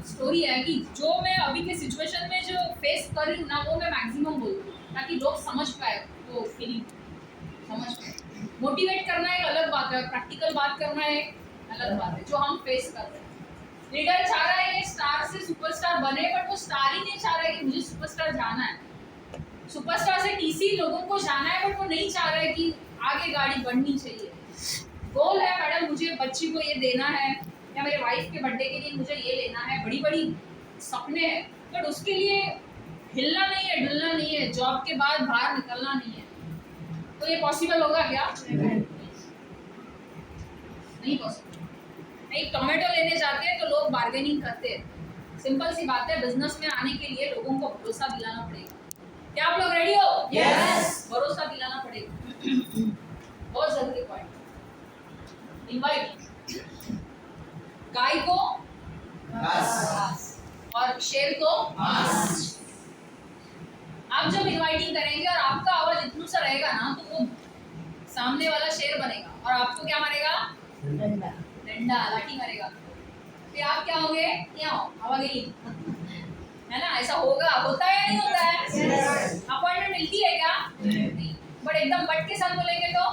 Story है कि जो मैं अभी के सिचुएशन में जो फेस कर रही हूँ ना, वो मैं मैक्सिमम बोलूँ ताकि लोग समझ पाए वो फीलिंग, समझ पाए। मोटिवेट करना एक अलग बात है, प्रैक्टिकल बात करना एक अलग बात है। जो हम फेस कर रहे हैं, लीडर चाह रहा है ये स्टार से सुपरस्टार बने, बट वो स्टार ही नहीं चाह रहा है कि मुझे सुपरस्टार जाना है। सुपरस्टार से टीसी लोगों को जाना है, बट वो नहीं चाह रहा है कि आगे गाड़ी बढ़नी चाहिए। गोल है मैडम, मुझे बच्ची को ये देना है, या मेरे वाइफ के बर्थडे के लिए मुझे ये लेना है, बड़ी बड़ी सपने हैं, बट उसके लिए हिलना नहीं है, डुलना नहीं है, जॉब के बाद बाहर निकलना नहीं है। तो ये पॉसिबल होगा क्या? नहीं पॉसिबल। एक टोमेटो लेने जाते हैं तो लोग बार्गेनिंग करते हैं। सिंपल सी बात है, बिजनेस में आने के लिए लोगों को भरोसा दिलाना पड़ेगा। क्या आप लोग रेडी हो? यस। भरोसा दिलाना पड़ेगा, बहुत जरूरी पॉइंट। इनवाइट, गाय को घास और शेर को मांस। आप जब इनवाइटिंग करेंगे और आपका आवाज इतना सा रहेगा ना, तो वो सामने वाला शेर बनेगा और आपको क्या मारेगा? डंडा, लाठी मारेगा। फिर आप क्या होंगे? क्या हो? हवा गई है ना? ऐसा होगा, होता है या नहीं होता है? अपॉइंटमेंट मिलती है क्या? नहीं। बट एकदम बट के साथ बोलेंगे तो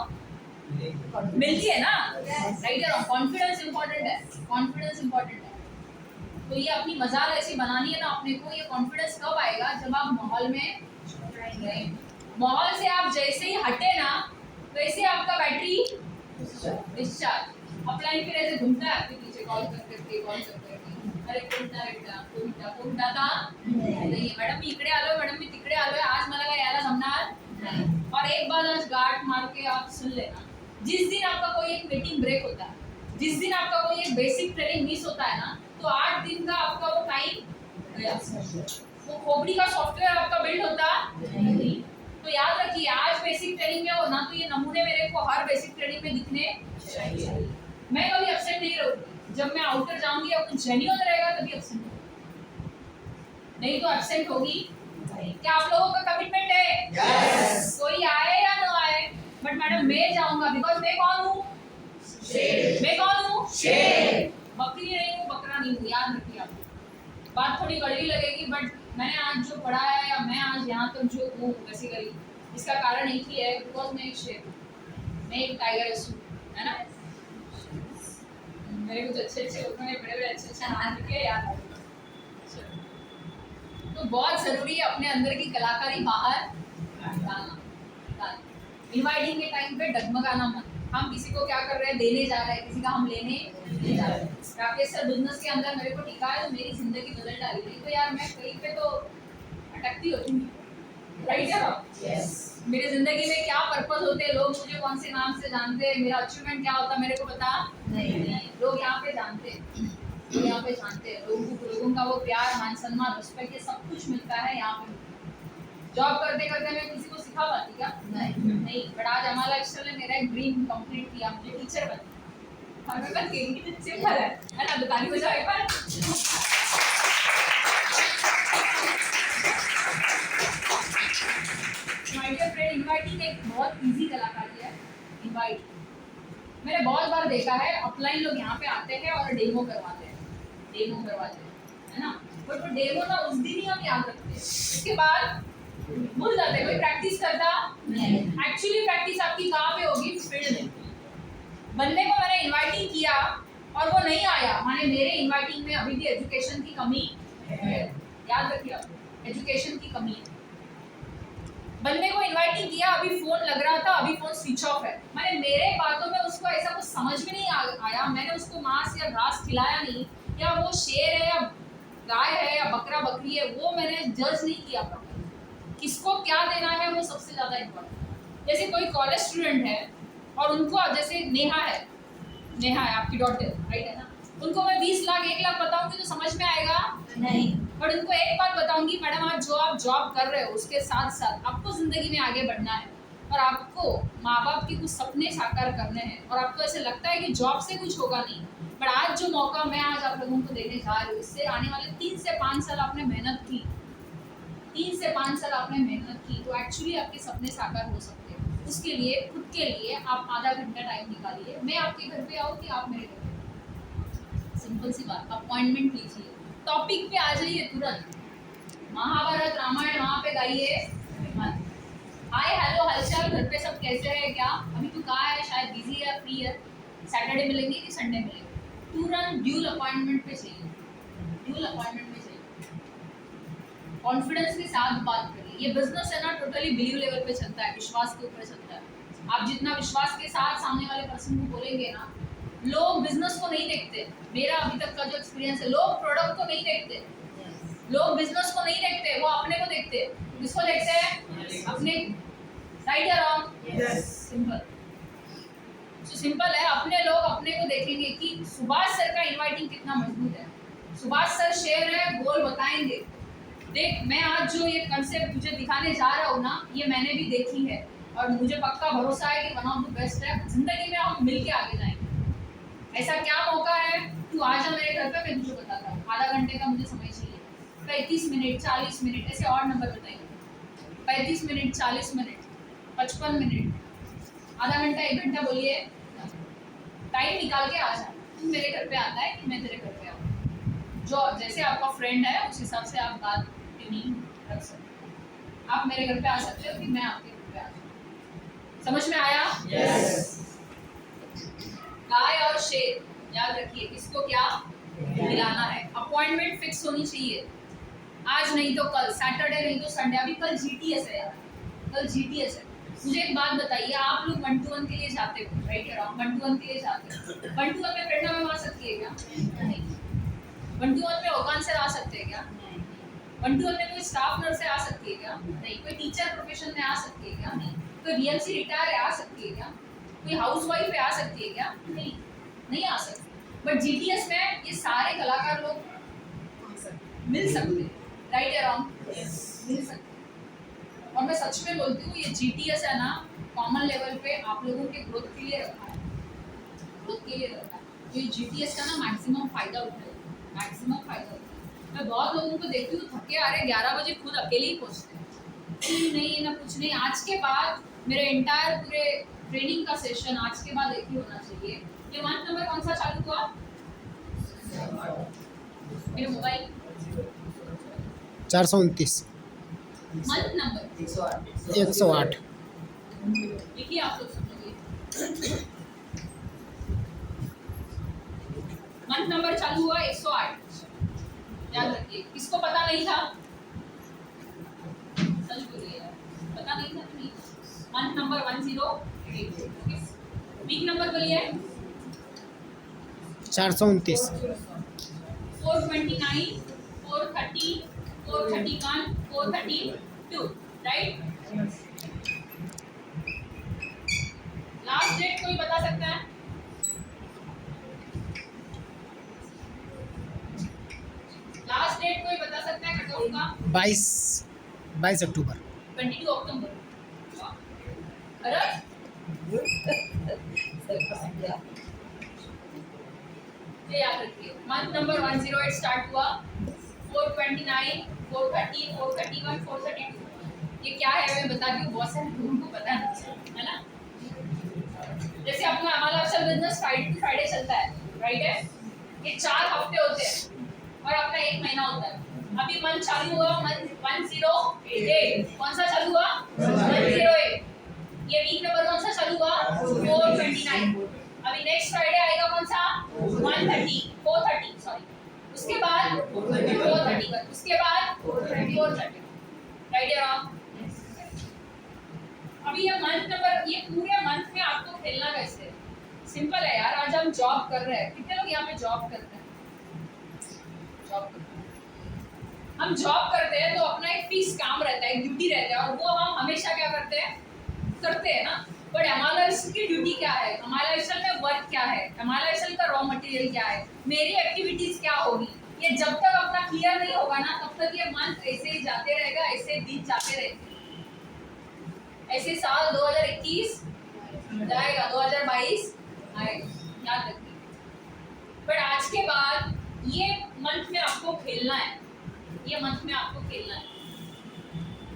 मिलती है ना? राइट या रॉन्ग? कॉन्फिडेंस इंपॉर्टेंट है, कॉन्फिडेंस इंपॉर्टेंट है। तो ये अपनी मजाल ऐसी बनानी है ना अपने को। ये कॉन्फिडेंस कब आएगा? जब आप माहौल में रहेंगे। माहौल से आप जैसे ही हटे ना, वैसे आपका बैटरी डिस्चार्ज। अपलाइन फिर ऐसे घूमता है आपके पीछे, कॉल करके। अरे कोणता था नाही मॅडम, मी इकडे आलोय, मॅडम मी तिकडे आलोय, आज मला काय यायला जमणार नाही। और एक बार आज गार्ड मार के आप सुन लेना, जिस दिन आपका कोई एक मीटिंग ब्रेक होता है, जिस दिन आपका कोई एक बेसिक ट्रेनिंग मिस होता है ना, तो 8 दिन का आपका वो टाइम गया। वो खोपड़ी का सॉफ्टवेयर आपका बिल्ड होता नहीं। तो याद रखिए, आज बेसिक ट्रेनिंग में हो ना, तो ये नमूने मेरे को हर बेसिक ट्रेनिंग में दिखने चाहिए। मैं कभी अपसेट नहीं रहूंगी। जब मैं आउटर जाऊंगी और कुछ जेन्युइन रहेगा तभी अपसेंट होगी, नहीं तो अपसेंट होगी। क्या आप लोगों का कमिटमेंट है? यस। कोई आए या ना आए, बट मैडम मैं जाऊंगा, बिकॉज मैं कौन हूँ? शेर। मैं कौन हूँ? शेर। बकरी नहीं हूँ, बकरा नहीं हूँ, याद रखिए आप। बात थोड़ी कड़वी लगेगी, बट मैंने आज जो पढ़ा है, या मैं आज यहाँ तक जो हूँ बेसिकली, इसका कारण एक ही है, बिकॉज मैं एक शेर हूँ, मैं एक टाइगर हूँ, है ना? मेरे कुछ अच्छे लोगों ने बड़े अच्छे हाथ रखे याद। तो बहुत जरूरी है अपने अंदर की कलाकारी बाहर डालना। इनवाइटिंग के टाइम पे डगमगाना मत। हम किसी को क्या कर रहे हैं? देने जा रहे हैं, किसी का हम लेने जा रहे हैं। राकेश सर बिजनेस के अंदर मेरे को टिका है, तो मेरी जिंदगी बदल डाली। नहीं तो यार मैं कहीं पे तो अटकती होती, राइट है? यस। मेरी जिंदगी में क्या पर्पस होते हैं, लोग मुझे कौन से नाम से जानते हैं, मेरा अचीवमेंट क्या होता है मेरे को पता नहीं। लोग यहाँ पे जानते हैं, यहाँ पे जानते हैं। लोगों का वो प्यार, मान सम्मान, रिस्पेक्ट, ये सब कुछ मिलता है यहाँ पे। जॉब करते करते मैं किसी को सिखा पाती क्या? नहीं। बट आज अमाला एक्स्ट्रा ने मेरा एक ड्रीम कंप्लीट किया, मुझे टीचर बनना। और मैं बन गई, सिंपल है ना? दुकानी बजाओ एक बार। माय डियर फ्रेंड, इनवाइटिंग एक बहुत इजी कलाकारी है। इनवाइट मैंने बहुत बार देखा है, अपलाइन लोग यहाँ पे आते हैं और डेमो करवाते हैं, है ना? बट वो डेमो ना उस दिन ही हम याद रखते हैं, इसके बाद भूल जाते हैं। कोई प्रैक्टिस करता नहीं। एक्चुअली प्रैक्टिस आपकी कहाँ पे होगी? फील्ड में। बंदे को मैंने इनवाइटिंग किया और वो नहीं आया, माने मेरे इनवाइटिंग में अभी भी एजुकेशन की कमी है। याद रखिए आप, एजुकेशन की कमी है। बंदे को इनवाइटिंग किया, अभी फोन लग रहा था, अभी फोन स्विच ऑफ है, माने मेरे बातों में उसको ऐसा कुछ समझ में नहीं आया। मैंने उसको मांस या घास खिलाया नहीं, या वो शेर है या गाय है या बकरा बकरी है, वो मैंने जज नहीं किया। किसको क्या देना है वो सबसे ज्यादा इम्पोर्टेंट। जैसे कोई कॉलेज स्टूडेंट है और उनको, जैसे नेहा है आपकी डॉटर, राइट है ना? उनको मैं 20 लाख 1 लाख बताऊंगी तो समझ में आएगा नहीं। बट उनको एक बात बताऊंगी, मैडम आज जो आप जॉब कर रहे हो उसके साथ साथ आपको जिंदगी में आगे बढ़ना है, और आपको माँ बाप के कुछ सपने साकार करने हैं, और आपको ऐसे लगता है कि जॉब से कुछ होगा नहीं, बट आज जो मौका मैं आज आप लोगों को देने जा रही हूँ, इससे आने वाले 3 से 5 साल आपने मेहनत की, 3 से 5 साल आपने मेहनत की, तो एक्चुअली आपके सपने साकार हो सकते हैं। उसके लिए खुद के लिए आप आधा घंटा टाइम निकालिए। मैं आपके घर पे आऊँ कि आप मेरे घर पे? सिंपल सी बात, अपॉइंटमेंट लीजिए, टॉपिक पे आ जाइए तुरंत। महाभारत रामायण वहाँ पे गाइए मत। हाय हेलो हालचाल, घर पे सब कैसे है क्या? अभी तू कहाँ है? शायद बिजी है या फ्री है? सैटरडे मिलेंगे कि संडे मिलेंगे? तुरंत ड्यूल अपॉइंटमेंट पे चाहिए, ड्यूल अपॉइंटमेंट पे चाहिए। कॉन्फिडेंस के साथ बात करिए। ये बिजनेस है ना, टोटली बिलीव लेवल पे चलता है, विश्वास के ऊपर चलता है। आप जितना विश्वास के साथ सामने वाले पर्सन को बोलेंगे ना, लोग बिजनेस को नहीं देखते। मेरा अभी तक का जो एक्सपीरियंस है, लोग प्रोडक्ट को नहीं देखते, लोग बिजनेस को नहीं देखते, वो अपने को देखते। किसको देखते हैं? अपने। राइट या रॉन्ग? सिंपल। तो सिंपल है, अपने लोग अपने को देखेंगे कि सुभाष सर का इनवाइटिंग कितना मजबूत है। सुभाष सर शेयर है, गोल बताएंगे। देख, मैं आज जो ये कंसेप्ट तुझे दिखाने जा रहा हूँ ना, ये मैंने भी देखी है और मुझे पक्का भरोसा है कि वन ऑफ द बेस्ट है। जिंदगी में हम मिलके आगे जाएंगे। ऐसा क्या मौका है, तू आ जा मेरे घर पे, मैं तुझे बताता हूँ। आधा घंटे का मुझे समय चाहिए, 35 मिनट 40 मिनट ऐसे और नंबर बताइए। 35 मिनट 40 मिनट 55 मिनट, आधा घंटा 1 घंटा बोलिए। टाइम निकाल के आ जा। तू मेरे घर पे आता है कि मैं तेरे घर पे आऊँ, जो जैसे आपका फ्रेंड है उस हिसाब से आप बात ट्यूनिंग रख सकते। आप मेरे घर पे आ सकते हो कि मैं आपके घर पे आ जाऊँ। समझ में आया? यस। गाय और शेर याद रखिए, किसको क्या मिलाना है। अपॉइंटमेंट फिक्स होनी चाहिए, आज नहीं तो कल, सैटरडे नहीं तो संडे। अभी कल जीटीएस है यार, कल जीटीएस है। मुझे एक बात बताइए, आप लोग 1 to 1 के लिए जाते हो, राइट या रॉन्ग? 1 to 1 के लिए जाते हो। 1 to 1 में प्रेरणा मैम आ सकती है क्या? नहीं। 1 to 1 में ओकान सर आ सकते हैं क्या? 1 to 1 में कोई स्टाफ नर्स आ सकती है क्या? नहीं। कोई टीचर प्रोफेशन में आ सकती है क्या? नहीं। कोई बीएमसी रिटायर आ सकती है क्या? कोई हाउसवाइफ आ सकती है क्या? नहीं, नहीं आ सकती। बट जीटीएस में ये सारे कलाकार लोग मिल सकते हैं, राइट या रॉन्ग? मिल सकते। और मैं सच में बोलती हूँ, ये जीटीएस है ना, कॉमन लेवल पे आप लोगों के ग्रोथ के लिए रखा है, ग्रोथ के लिए रखा है। तो ये जीटीएस का ना मैक्सिमम फायदा उठाए, मैक्सिमम फायदा उठाए। मैं बहुत लोगों को देखती हूँ थके आ रहे 11 बजे खुद अकेले ही पहुँचते हैं, नहीं ना कुछ नहीं। आज के बाद मेरे एंटायर पूरे ट्रेनिंग का सेशन आज के बाद एक ही होना चाहिए। ये मंथ नंबर कौन सा चालू हुआ? मेरे मोबाइल 429 मंथ नंबर 108। देखिए आप लोग समझिए, मंथ नंबर चालू हुआ 108। याद रखिए। किसको पता नहीं था? सच बोलिए, पता नहीं था? नहीं। Month number 108। वीक नंबर बोलिए 429 429 430 431 432, राइट? लास्ट डेट कोई बता सकता है? लास्ट डेट कोई बता सकता है कट ऑफ का? 22 अक्टूबर 22 अक्टूबर। अरे ये याद रखिए, मंथ नंबर 108 स्टार्ट हुआ, 429 430 431 432। ये क्या है मैं बताती हूँ, बहुत सारे लोगों को पता नहीं है ना। जैसे अपना हमारा असल बिजनेस फ्राइडे टू फ्राइडे चलता है, राइट है? ये 4 हफ्ते होते हैं और अपना 1 महीना होता है। अभी मंथ चालू हुआ, मंथ 108। कौन सा चालू हुआ? 108। ये वीक नंबर कौन सा चालू हुआ? 429। अभी नेक्स्ट फ्राइडे आएगा कौन सा? 430 सॉरी। उसके बाद 431, उसके बाद 430, राइट या रॉन्ग? अभी ये मंथ नंबर, ये पूरे मंथ में आपको खेलना कैसे है? सिंपल है यार। आज हम जॉब कर रहे हैं, कितने लोग यहाँ पे जॉब करते हैं? जॉब करते हैं। हम जॉब करते हैं तो अपना एक फिक्स काम रहता है, एक ड्यूटी रहता है, और वो हम हमेशा क्या करते हैं? करते हैं ना। बट एमआरआईएल की ड्यूटी क्या है? एमआरआईएल में वर्क क्या है? एमआरआईएल का रॉ मटेरियल क्या है? मेरी एक्टिविटीज क्या होगी? ये जब तक अपना क्लियर नहीं होगा ना, तब तक ये मंथ ऐसे ही जाते रहेगा, ऐसे दिन जाते रहेंगे, ऐसे साल 2021 जाएगा, 2022 आएगा, याद रखिए। बट आज के बाद ये मंथ में आपको खेलना है, ये मंथ में आपको खेलना है,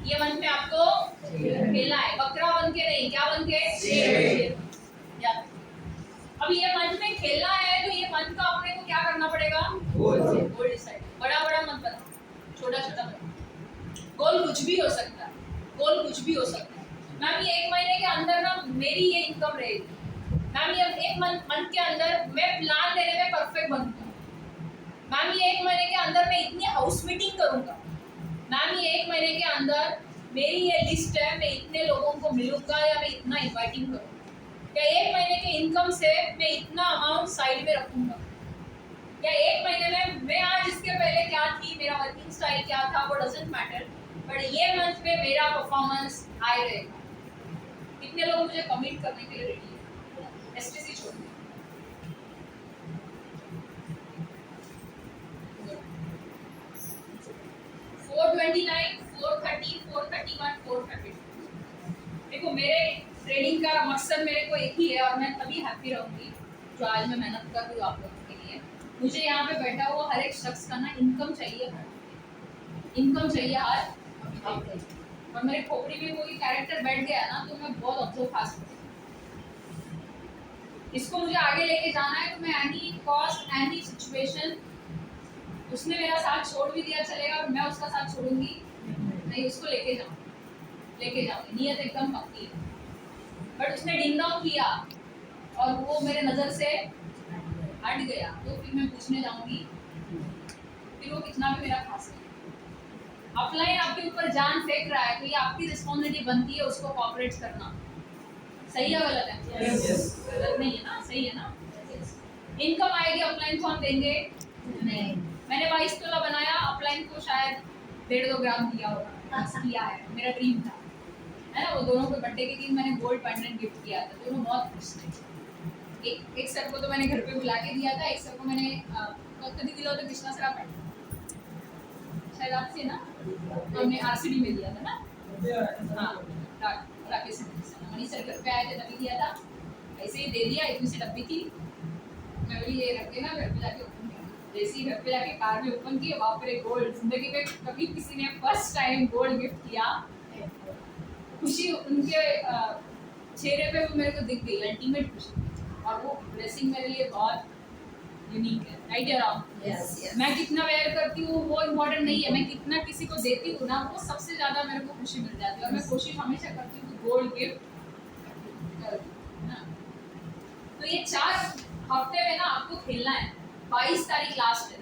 ये मंथ में आपको खेलना है। बकरा बन के नहीं, क्या बन के? शेर। याद। अब ये मंथ में खेलना है तो ये मंथ का अपने को क्या करना पड़ेगा? Goal decide. बड़ा कुछ भी हो सकता है, गोल कुछ भी हो सकता है। मैम ये 1 महीने के अंदर ना मेरी ये इनकम रहेगी। मैम ये 1 मंथ के अंदर मैं प्लान लेने में परफेक्ट बनूंगा। मैम ये 1 महीने के अंदर मैं इतनी हाउस मीटिंग करूंगा। मैम ये 1 महीने के अंदर मेरी ये लिस्ट है, मैं इतने लोगों को मिलूंगा या मैं इतना इन्वाइटिंग करूंगा, या 1 महीने के इनकम से मैं इतना अमाउंट साइड में रखूंगा, या 1 महीने में मैं आज इसके पहले क्या थी, मेरा वर्किंग स्टाइल क्या था, वो डजंट मैटर, बट ये मंथ में मेरा परफॉर्मेंस हाई रहेगा। कितने लोग मुझे कमिट करने के लिए रेडी है एसटीसी छोड़ के? देखो मेरे ट्रेनिंग का मकसद मेरे को एक ही है और मैं तभी हैप्पी रहूंगी जो आज मैं मेहनत कर रही हूँ आप लोगों के लिए। मुझे यहाँ पे बैठा हुआ हर एक शख्स का ना इनकम चाहिए, इनकम चाहिए हर हफ्ते। और मेरे खोपड़ी में कोई कैरेक्टर बैठ गया ना तो मैं बहुत ऑब्जर्व फास्ट हूँ। इसको मुझे आगे लेके जाना है तो मैं एनी कॉस्ट एनी सिचुएशन, उसने मेरा साथ छोड़ भी दिया चलेगा और मैं उसका साथ छोड़ूंगी नहीं, उसको लेके जाऊंगी, नियत एकदम पक्की है। बट उसने डिंग डाउन किया और वो मेरे नज़र से हट गया तो फिर मैं पूछने जाऊंगी फिर वो कितना भी मेरा खास है। अपलाइन आपके ऊपर जान फेंक रहा है तो ये आपकी रिस्पॉन्सिबिलिटी बनती है उसको कोऑपरेट करना। सही है गलत है? गलत नहीं है ना, सही है ना? इनकम आएगी अपलाइन को हम देंगे नहीं। मैंने 22 तोला बनाया, अपलाइन को शायद 1.5-2 ग्राम दिया होगा, किया है, मेरा ड्रीम था, है ना। वो दोनों को बर्थडे के दिन मैंने गोल्ड पेंडेंट गिफ्ट किया था, दोनों बहुत खुश थे। एक सर को तो मैंने घर पे बुला के दिया था, एक सर को मैंने कभी दिला होता कृष्णा सर आप शायद आपसे ना हमने आरसीडी में दिया था ना। हाँ राकेश मनीष सर घर पे आए थे तभी दिया था, ऐसे ही दे दिया। इतनी सी डब्बी थी, मैं बोली ये रख देना, घर पे जाके ओपन किया। जैसे ही घर पे जाके कार में ओपन किए, बाप रे गोल्ड, जिंदगी में कभी किसी ने फर्स्ट टाइम गोल्ड गिफ्ट किया। खुशी उनके चेहरे पे वो मेरे को दिख गई, अल्टीमेट खुशी। और वो ब्लेसिंग मेरे लिए बहुत यूनिक है, राइट या रॉन्ग? yes. मैं कितना वेयर करती हूँ वो इम्पोर्टेंट नहीं है, मैं कितना किसी को देती हूँ ना वो सबसे ज़्यादा मेरे को खुशी मिल जाती है। और मैं कोशिश हमेशा करती हूँ कि गोल्ड गिफ्ट करूँ ना। तो ये 4 हफ्ते में ना आपको खेलना है। 22 तारीख लास्ट है,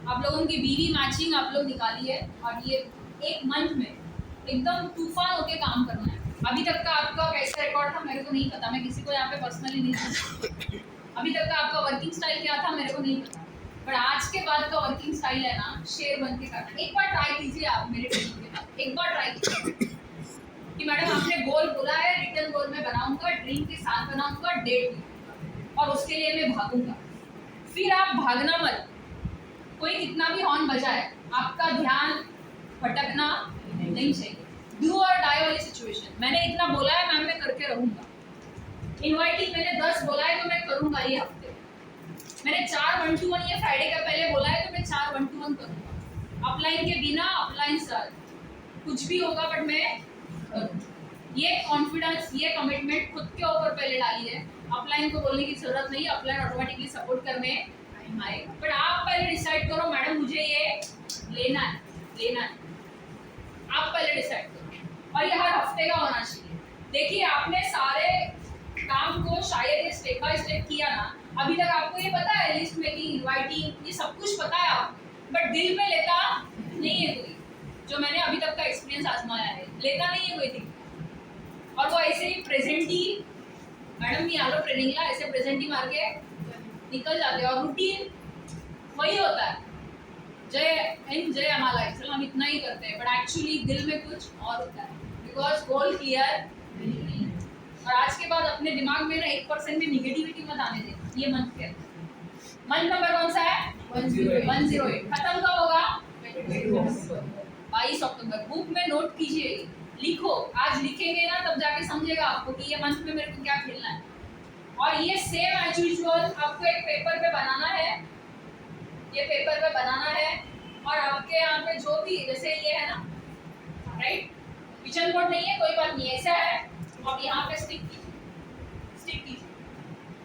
आप लोगों की बीवी मैचिंग आप लोग निकाली है और ये 1 मंथ में एकदम तूफान होके काम करना है। अभी तक का आपका कैसा रिकॉर्ड था मेरे को नहीं पता, मैं किसी को यहाँ पे पर्सनली नहीं जानती। अभी तक का आपका वर्किंग स्टाइल क्या था मेरे को नहीं पता, पर आज के बाद का वर्किंग स्टाइल है ना शेर बन के करना। एक बार ट्राई कीजिए आप मेरे ट्रेनिंग के बाद, एक बार ट्राई कीजिए कि मैडम आपने गोल बोला है, रिटर्न गोल में बनाऊंगा, ड्रीम के साथ बनाऊंगा, डेट और उसके लिए मैं भागूंगा। फिर आप भागना मत, कोई कितना भी हॉर्न बजाए आपका ध्यान भटकना नहीं चाहिए। डू और डाई वाली सिचुएशन। मैंने इतना बोला है मैम मैं करके रहूंगा। इनवाइटिंग मैंने 10 बोला है तो मैं करूंगा ये हफ्ते। मैंने 4 1-to-1 ये फ्राइडे का पहले बोला है तो मैं 4 1-to-1 करूंगा। अपलाइन के बिना, अपलाइन सर कुछ भी होगा बट मैं करूंगा। ये कॉन्फिडेंस, ये कमिटमेंट खुद के ऊपर पहले डाली है। अपलाइन को बोलने की जरूरत नहीं, अपलाइन ऑटोमेटिकली सपोर्ट करने आएगा। बट आप पहले डिसाइड करो मैडम मुझे ये लेना है, लेना है। आप पहले डिसाइड करो और ये हर हफ्ते का होना चाहिए। देखिए आपने सारे काम को शायद ये स्टेप बाय स्टेप किया ना, अभी तक आपको ये पता है लिस्ट मेकिंग, इनवाइटिंग, ये सब कुछ पता है आप, बट दिल में लेता नहीं है कोई। जो मैंने अभी तक का एक्सपीरियंस आजमाया है, लेता नहीं है कोई दिल। और वो ऐसे ही प्रेजेंट ही मैडम भी आलो ट्रेनिंग ला, ऐसे प्रेजेंट ही मार के निकल जाते हैं। और रूटीन वही होता है, जय हमारा चलो हम इतना ही करते हैं, बट एक्चुअली दिल में कुछ और होता है, बिकॉज गोल क्लियर नहीं। और आज के बाद अपने दिमाग में ना 1% भी निगेटिविटी मत आने दें। ये मंथ के मंथ नंबर कौन सा है? 108। खत्म कब होगा? 22 अक्टूबर। बुक में नोट कीजिए, लिखो। आज लिखेंगे ना तब जाके समझेगा आपको कि ये मंथ में मेरे को क्या खेलना है। और ये सेम एज यूजुअल आपको एक पेपर पे बनाना है, ये पेपर पे बनाना है। और आपके यहाँ पे जो भी जैसे ये है ना, राइट, विजन बोर्ड नहीं है कोई बात नहीं, ऐसा है, अब यहाँ पे स्टिक कीजिए,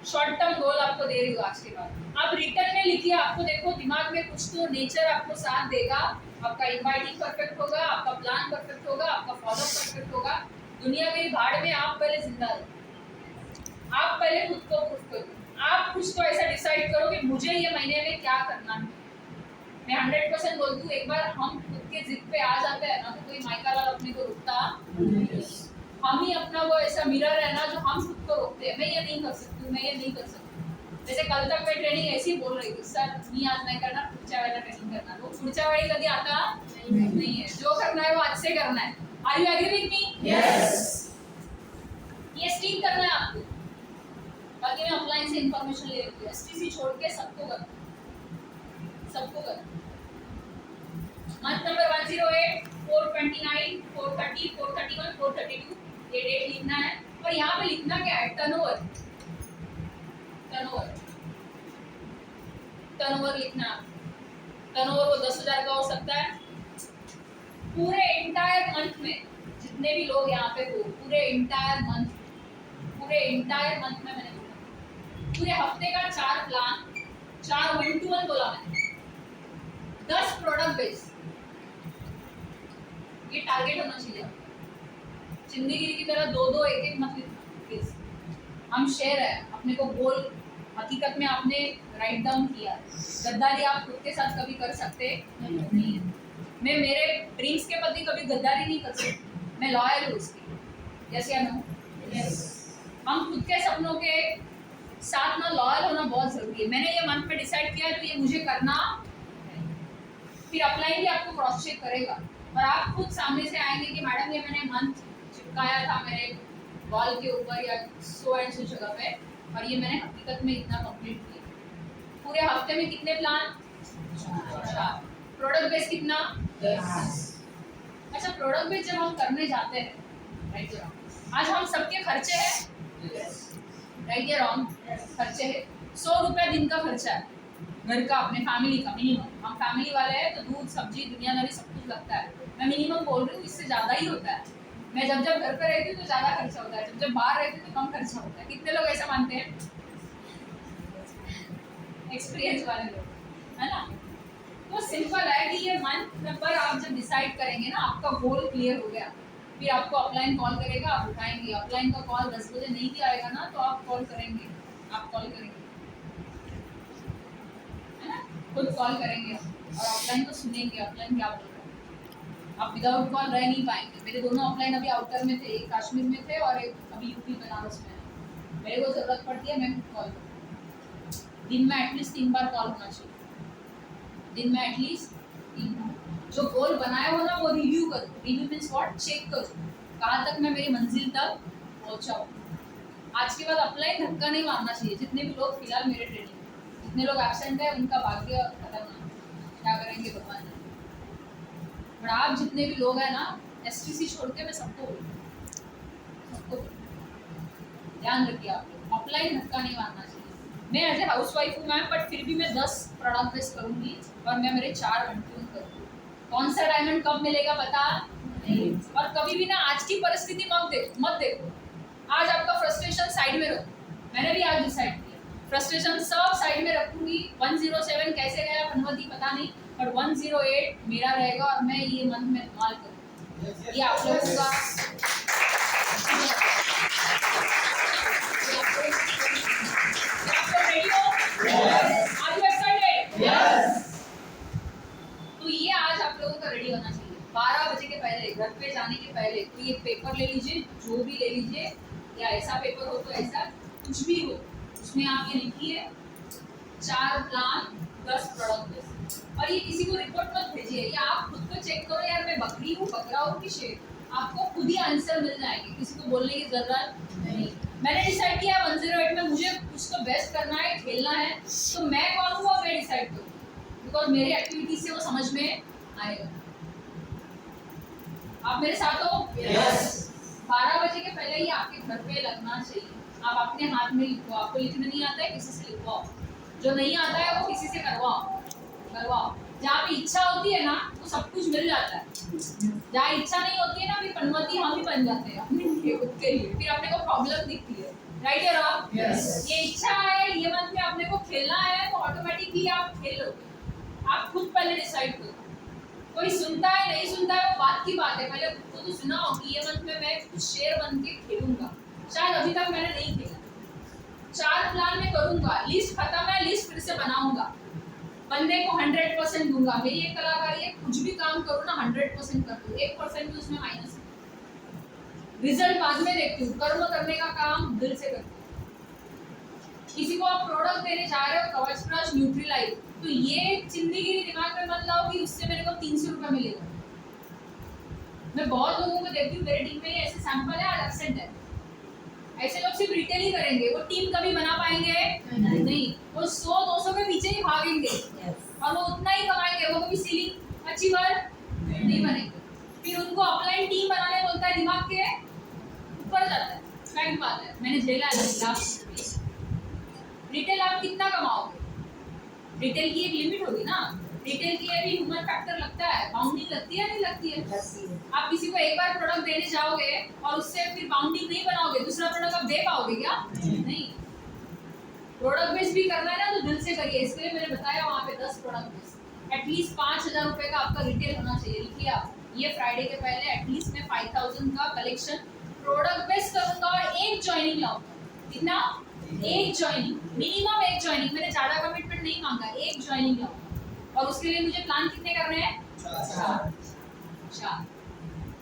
शॉर्ट टर्म गोल आपको दे रही हूँ आज के बाद। आप रिटर्न में लिखिए, आपको देखो दिमाग में कुछ तो नेचर आपको साथ देगा, आपका इनवाइटिंग परफेक्ट होगा, आपका प्लान परफेक्ट होगा, आपका फॉलो परफेक्ट होगा। दुनिया की भाड़ में आप पहले जिंदा रहो, आप पहले खुद को प्रूफ करो, आप कुछ तो ऐसा डिसाइड करो कि मुझे ये महीने में क्या करना है। मैं 100% बोलती हूँ, एक बार हम खुद के जिद पे आ जाते हैं ना तो कोई माइका लाल अपने को रुकता। हम ही अपना वो ऐसा मिरर है ना जो हम खुद को रोकते हैं, मैं ये नहीं कर सकती हूँ, मैं ये नहीं कर सकती। जैसे कल तक मैं ट्रेनिंग ऐसी बोल रही थी, सर मी आज नहीं करना, पुढच्या वेळेला ट्रेनिंग करना। वो पुढच्या वेळी कधी आता नहीं है, जो करना है वो आज से करना है। Are you agree with me? Yes. ये स्टिक करना है आपको। बाकी मैं ऑफलाइन से इंफॉर्मेशन ले रही हूँ, एसटीसी छोड़ के सबको करना, सबको करना। मंथ नंबर 108, 429, 430, 431, 432 ये डेट लिखना है। और यहाँ पे लिखना क्या है? टर्नओवर, टर्नओवर, टर्नओवर लिखना। टर्नओवर वो 10,000 का हो सकता है। पूरे इंटायर मंथ में जितने भी लोग यहाँ पे हो, पूरे इंटायर मंथ में मैंने बोला, पूरे हफ्ते का 4 प्लान, 4 1-to-1 बोला मैंने, 10 प्रोडक्ट बेस, ये टारगेट होना चाहिए। जिंदगी की तरह 2-2 1-1 मत लिखो। हम शेयर है, अपने को गोल हकीकत में आपने राइट डाउन किया। गद्दारी आप खुद के साथ कभी कर सकते नहीं है। मैं मेरे ड्रीम्स के प्रति कभी गद्दारी नहीं कर सकती, मैं लॉयल हूँ उसकी। यस या नो? यस। हम खुद के सपनों के साथ ना लॉयल होना बहुत जरूरी है। मैंने ये मंथ में डिसाइड किया तो ये मुझे करना है। फिर अपलाइन भी आपको क्रॉस चेक करेगा और आप खुद सामने से आएंगे कि मैडम ये मैंने मंथ चिपकाया था मेरे वॉल के ऊपर या सो एंड सो जगह पे, और ये मैंने हकीकत में इतना कंप्लीट किया। पूरे हफ्ते में कितने प्लान? 4। प्रोडक्ट बेस कितना? 10। अच्छा, प्रोडक्ट बेस जब हम करने जाते हैं, राइट या रॉन्ग, आज हम सबके खर्चे हैं, राइट या रॉन्ग? खर्चे हैं। 100 रुपया दिन का खर्चा है घर का, अपने फैमिली का मिनिमम। हम फैमिली वाले हैं तो दूध सब्जी दुनियादारी सब कुछ लगता है। मैं मिनिमम बोल रही हूँ, इससे ज़्यादा ही होता है। मैं जब जब घर पे रहती हूँ तो ज़्यादा खर्चा होता है, जब जब बाहर रहती हूँ तो कम खर्चा होता है। कितने लोग ऐसा मानते हैं? एक्सपीरियंस वाले लोग, है ना? तो सिंपल है कि ये मंथ नंबर आप जब डिसाइड करेंगे ना, आपका गोल क्लियर हो गया, फिर आपको अपलाइन कॉल करेगा, आप उठाएंगे। अपलाइन का कॉल 10 बजे नहीं भी आएगा ना तो आप कॉल करेंगे, आप कॉल करेंगे, है ना? खुद कॉल करेंगे और अपलाइन को सुनेंगे, अपलाइन क्या बोल रहा है। आप विदाउट कॉल रह नहीं पाएंगे। मेरे दोनों अपलाइन अभी आउटर में थे, एक कश्मीर में थे और एक अभी यूपी बनारस में है। मेरे को जरूरत पड़ती है, मैं खुद कॉल करूँ। दिन में एटलीस्ट 3 बार कॉल होना चाहिए, दिन में एटलीस्ट 3 बार। जो गोल बनाए हो ना वो रिव्यू करो। Review means what? चेक करो कहाँ तक मैं मेरी मंजिल तक पहुँचा हूँ। आज के बाद अपलाइन धक्का नहीं मारना चाहिए। जितने भी लोग फिलहाल मेरे ट्रेनिंग में, जितने लोग एब्सेंट है उनका भाग्य खतरनाक, क्या करेंगे भगवान जाने। बट आप जितने भी लोग हैं ना, एसटीसी छोड़ के मैं सबको ध्यान रखिए, आप लोग अपलाइन धक्का नहीं मारना चाहिए। मैं एज ए हाउस वाइफ हूँ मैम, बट फिर भी मैं 10 प्रोडक्ट बेस करूँगी और मैं मेरे 4 घंटे करूँगी। कौन सा डायमंड कब मिलेगा पता नहीं। और कभी भी ना आज की परिस्थिति मत देखो। आज आपका फ्रस्ट्रेशन साइड में रखो। मैंने भी आज डिसाइड किया, फ्रस्ट्रेशन सब साइड में रखूंगी। 107 कैसे गया पनवती पता नहीं, और 108 मेरा रहेगा और मैं ये मंथ में धमाल करूँगी। ये आप लोगों का रेडी हो? Are you excited? तो ये आज आप लोगों का रेडी होना चाहिए। 12 बजे के पहले, घर पे जाने के पहले तो ये पेपर ले लीजिए, जो भी ले लीजिए, या ऐसा पेपर हो तो ऐसा, कुछ भी हो, उसमें आप ये लिखिए 4 प्लान 10 प्रोडक्ट। और ये किसी को रिपोर्ट मत भेजिए, या आप खुद को चेक करो, यार मैं बकरी हूँ, बकरा हूँ कि शेर। आपको खुद ही आंसर मिल जाएंगे, किसी को बोलने की जरूरत नहीं। मैंने डिसाइड किया 108 में मुझे कुछ तो बेस्ट करना है, खेलना है, तो मैं कौन हूँ मैं डिसाइड करूँ, बिकॉज मेरी एक्टिविटी से वो समझ में आएगा। आप मेरे साथ हो? यस। 12 बजे के पहले ही आपके घर पे लगना चाहिए। आप अपने हाथ में लिखो, आपको लिखना नहीं आता है किसी से लिखवाओ, जो नहीं आता है वो किसी से करवाओ। जहाँ पे इच्छा होती है ना तो सब कुछ मिल जाता है, जहाँ इच्छा नहीं होती है ना फिर पनवती हम ही बन जाते हैं अपने लिए, खुद के लिए, फिर अपने को प्रॉब्लम दिखती है। राइट या रॉन्ग? Yes. ये इच्छा है, ये मंथ में अपने को खेलना है, तो ऑटोमेटिकली आप खेल लोगे। आप खुद पहले डिसाइड करो। कोई सुनता है नहीं सुनता है वो बात की बात है, पहले खुद तो सुनाओ कि ये मंथ में मैं कुछ शेयर बन के खेलूंगा। शायद अभी तक मैंने नहीं खेला, 4 प्लान में करूंगा, लिस्ट खत्म है, लिस्ट फिर से बनाऊंगा, बंदे को 100% दूंगा। मेरी एक कलाकारी है, कुछ भी काम करो ना 100% कर दो, 1% भी उसमें माइनस है। रिजल्ट बाद में देखती हूँ, कर्म करने का काम दिल से करती हूँ। किसी को आप प्रोडक्ट देने जा रहे हो, कवच न्यूट्रीलाइज, तो ये जिंदगी दिमाग में मत लाओ कि उससे मेरे को 300 रुपये मिलेगा। मैं बहुत लोगों को देखती हूँ, मेरे टीम में ऐसे सैंपल है, आज एब्सेंट है। ऐसे लोग सिर्फ रिटेल ही करेंगे, वो टीम कभी बना पाएंगे नहीं। वो 100-200 के पीछे ही भागेंगे और वो उतना ही कमाएंगे, वो कभी सीलिंग अचीवर नहीं बनेंगे। फिर उनको अपलाइन टीम बनाने बोलता है, दिमाग के ऊपर जाता है। फैक्ट बात है, मैंने झेला है लास्ट। रिटेल आप कितना कमाओगे? रिटेल की एक लिमिट होगी ना, रिटेल की भी ह्यूमन फैक्टर लगता है, बाउंडिंग लगती है नहीं लगती है? आप किसी को एक बार प्रोडक्ट देने जाओगे और उससे फिर बाउंडिंग नहीं बनाओगे, दूसरा प्रोडक्ट आप दे पाओगे क्या? नहीं। प्रोडक्ट बेस भी करना है ना तो दिल से करिए। इसके लिए मैंने बताया वहाँ पे 10 प्रोडक्ट बेस, एटलीस्ट 5000 रुपए का आपका रिटेल होना चाहिए। लिखिए आप, ये फ्राइडे के पहले एटलीस्ट मैं 5000 का कलेक्शन प्रोडक्ट बेस करूंगा और एक ज्वाइनिंग लाऊंगा। कितना? एक ज्वाइनिंग, मिनिमम एक ज्वाइनिंग। मैंने ज्यादा कमिटमेंट नहीं मांगा, एक ज्वाइनिंग लाऊंगा। और उसके लिए मुझे प्लान कितने करने हैं? 4।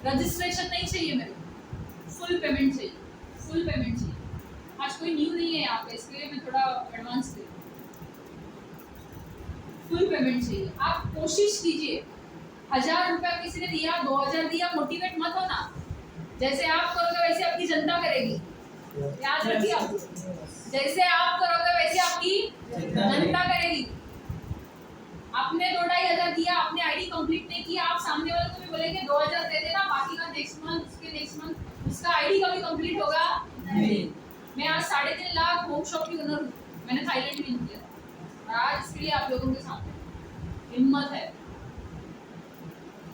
रजिस्ट्रेशन नहीं चाहिए मेरे को, फुल पेमेंट चाहिए, फुल पेमेंट चाहिए। आज कोई न्यू नहीं है यहाँ पे, इसके लिए मैं थोड़ा एडवांस दे, फुल पेमेंट चाहिए। आप कोशिश कीजिए, 1000 रुपया किसी ने दिया, 2000 दिया, मोटिवेट मत होना। जैसे आप करोगे वैसे आपकी जनता करेगी, याद रखिए आप। जैसे आप करोगे वैसे आपकी जनता करेगी। आपने 2-2,500 दिया, आपने आईडी कंप्लीट नहीं किया, आप सामने वाले को भी बोलेंगे 2000 दे देना, बाकी का नेक्स्ट मंथ, उसके नेक्स्ट मंथ उसका आईडी कभी कंप्लीट होगा नहीं। मैं आज 3.5 लाख होम शॉप की ओनर हूँ, मैंने थाईलैंड भी किया और आज इसके लिए आप लोगों के सामने हिम्मत है।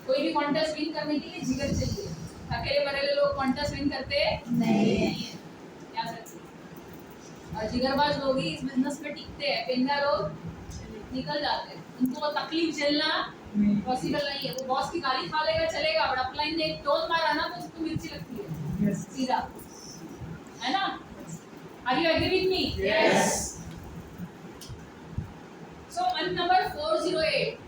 कोई भी कॉन्टेस्ट विन करने के लिए जिगर चाहिए, अकेले बड़े लोग कॉन्टेस्ट विन करते नहीं है, याद रखिए। और जिगरबाज लोग ही इस बिजनेस में टिकते हैं, पेंदा लोग निकल जाते हैं, उनको वो तकलीफ झेलना पॉसिबल नहीं है। वो बॉस की गाली खा लेगा चलेगा, बट अपलाइन ने टोन मारा ना तो उसको मिर्ची लगती है सीधा, है ना? Are you agree with me? Yes. So month number 408,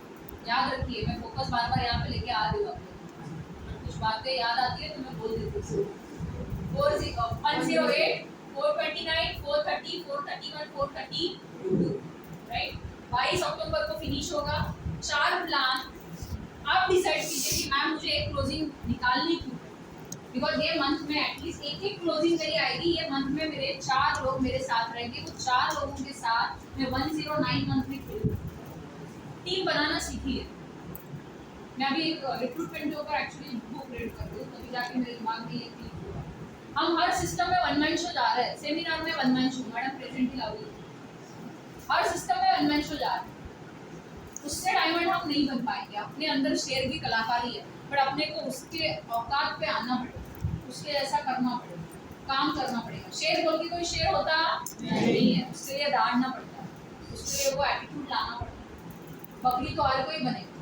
याद रखिए, मैं फोकस बार बार यहाँ पे लेके आ रही हूँ। कुछ बातें याद आती है तो मैं बोल देती हूँ। 108, 429, 430, 431, 432, राइट? 22 अक्टूबर को फिनिश होगा। 4 प्लान आप डिसाइड कीजिए कि मैम मुझे एक क्लोजिंग निकालनी क्यों, बिकॉज ये मंथ में एटलीस्ट एक क्लोजिंग मेरी आएगी। ये मंथ में मेरे 4 लोग मेरे साथ रहेंगे, वो 4 लोगों के साथ मैं 109 मंथ में खेलूँ। टीम बनाना सीखिए। मैं अभी एक रिक्रूटमेंट के ऊपर एक्चुअली बुक रीड कर रही हूँ, तभी जाके मेरे दिमाग में ये क्लिक हुआ। हम हर सिस्टम में वन मैन शो जा रहे हैं, सेमिनार में one man show, madam present ही लाओगी, हर सिस्टम में वन मैन शो जा रहे हैं। उससे डायमंड हम नहीं बन पाएंगे। अपने अंदर शेर की कलाकारी है, पर अपने को उसके औकात पे आना पड़ेगा, उसके ऐसा करना पड़ेगा, काम करना पड़ेगा। शेर बोल के कोई शेर होता नहीं है, उसके लिए दाढ़ना पड़ता है, उसके लिए वो एटीट्यूड लाना पड़ता है। बकरी तो हर कोई बनेगा,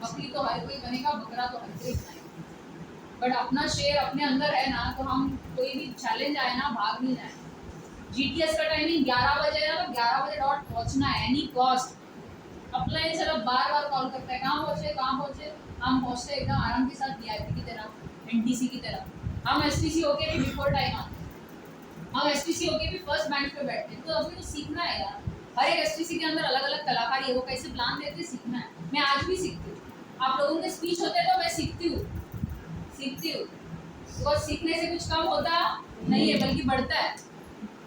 बकरी तो हर कोई बनेगा, बकरा तो हर कोई बनेगा, बट अपना शेर अपने अंदर है ना, तो हम कोई भी चैलेंज आए ना भाग नहीं जाए। जीटीएस का टाइमिंग 11 बजे है ना, तो 11 बजे डॉट पहुंचना है, एनी कॉस्ट। अपलाइन सर बार बार कॉल करता है, कहाँ पहुंचे, हम पहुंचते एकदम आराम के साथ, वीआईपी की तरह, एनटीसी की तरह। हम एसटीसी होके भी बिफोर टाइम आते हैं, हम एसटीसी होके भी फर्स्ट बेंच पे बैठते हैं। तो अभी तो सीखना है यार, हर एक एसटीसी के अंदर अलग अलग कलाकारी है, वो कैसे प्लान देते हैं सीखना है। मैं आज भी सीखती हूँ, आप लोगों के स्पीच होते हैं तो मैं सीखती हूँ। तो सीखने से कुछ कम होता नहीं है, बल्कि बढ़ता है।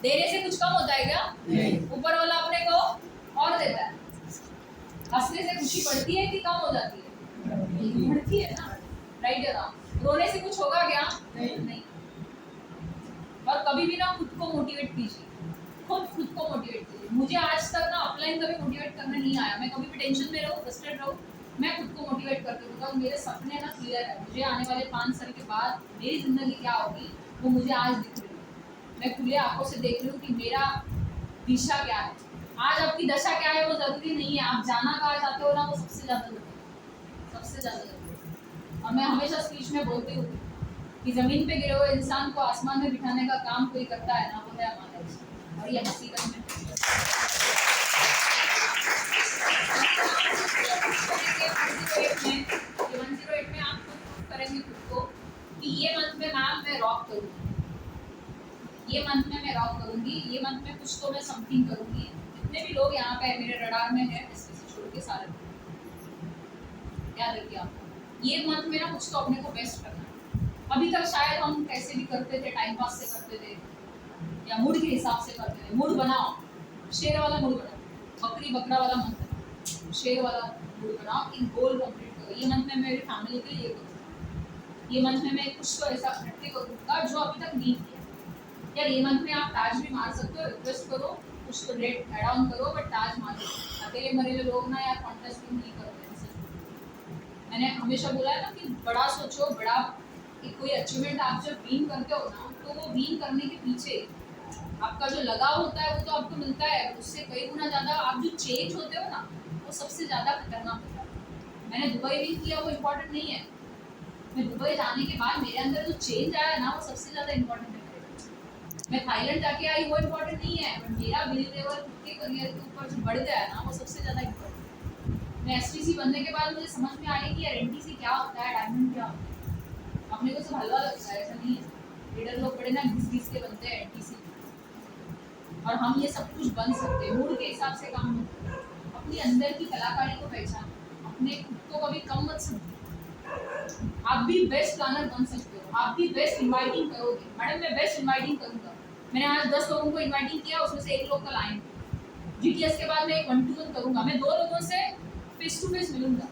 देने से कुछ कम होता है क्या? ऊपर वाला अपने को और देता है। हंसने से खुशी बढ़ती है कि कम हो जाती है? बढ़ती है ना, राइट है ना? रोने से कुछ होगा क्या? नहीं। और कभी भी ना खुद को मोटिवेट कीजिए, खुद को मोटिवेट कीजिए। मुझे आज तक ना अपलाइन कभी मोटिवेट करना नहीं आया। मैं कभी भी टेंशन में रहूँ, फ्रस्ट्रेट रहूँ, मैं खुद को मोटिवेट करती हूँ, बिकॉज मेरे सपने ना क्लियर है। मुझे आने वाले 5 साल के बाद मेरी जिंदगी क्या होगी वो मुझे आज दिख रही है। मैं खुले आंखों से देख रही हूँ कि मेरा दिशा क्या है। आज आपकी दशा क्या है वो जरूरी नहीं है, आप जाना कहाँ चाहते हो ना वो सबसे ज्यादा जरूरी है, सबसे ज्यादा जरूरी है। और मैं हमेशा स्पीच में बोलती हूँ कि जमीन पे गिरे हुए इंसान को आसमान में बिठाने का काम कोई करता है ना, वो है हमारा ईश्वर। और ये हकीकत में ये 108 में आप खुद करेंगे खुद को कि ये मंथ में मैम मैं रॉक करूँगी, ये मंथ में मैं रॉक करूँगी, ये मंथ में कुछ तो मैं समथिंग करूँगी। जितने भी लोग यहाँ पे मेरे रडार में है, इसमें से छोड़ के सारे याद रखिए आप, ये मंथ में ना कुछ तो अपने को बेस्ट करना है। अभी तक शायद हम कैसे भी करते थे, टाइम पास से करते थे या मूड के हिसाब से करते थे। मूड बनाओ, शेर वाला मूड बनाओ, बकरी बकरा वाला मंथ बनाओ, शेर वाला मूड बनाओ, इन गोल कंप्लीट करो। ये मंथ में मेरी फैमिली के लिए करूँगा, ये मंथ में मैं कुछ तो ऐसा इकट्ठे करूँगा जो अभी तक नहीं किया। यार ये मंथ में आप ताज भी मार सकते हो, रिक्वेस्ट करो, कुछ तो डेट ऐड ऑन करो, बट ताज मारो। अकेले मरे हुए लोग ना यार कॉन्टेस्ट नहीं करते। मैंने हमेशा बोला है ना कि बड़ा सोचो, बड़ा कोई अचीवमेंट आप जब विन करते हो ना, तो वो विन करने के पीछे आपका जो लगाव होता है वो तो आपको मिलता है, उससे कई गुना ज़्यादा आप जो चेंज होते हो ना वो सबसे ज़्यादा खतरनाक होता है। मैंने दुबई विन किया वो इम्पोर्टेंट नहीं है, मैं दुबई जाने के बाद मेरे अंदर जो चेंज आया ना वो सबसे ज़्यादा इम्पोर्टेंट है। मैं थाईलैंड जाके आई वो इम्पोर्टेंट नहीं है, बट मेरा बिलीव लेवल खुद के करियर के ऊपर जो बढ़ गया ना वो सबसे ज़्यादा इम्पोर्टेंट है। मैं एसटीसी बनने के बाद मुझे समझ में आया कि यार एनटीसी क्या होता है, डायमंड क्या होता है। अपने को सब हलवा लगता है, ऐसा नहीं है। लीडर लोग बड़े ना घिस घिस के बनते हैं एनटीसी, और हम ये सब कुछ बन सकते हैं। मूड के हिसाब से काम मत करो, अपनी अंदर की कलाकारी को पहचानो, अपने खुद को कभी कम मत समझो। आप भी बेस्ट प्लानर बन सकते हो, आप भी बेस्ट इनवाइटिंग करोगे। मैडम मैं बेस्ट इनवाइटिंग करूंगा, मैंने आज 10 लोगों को इनवाइटिंग किया, उसमें से एक लोग कल आएंगे। जीटीएस के बाद मैं एक 1-to-1 करूंगा, मैं 2 लोगों से फेस टू फेस मिलूंगा,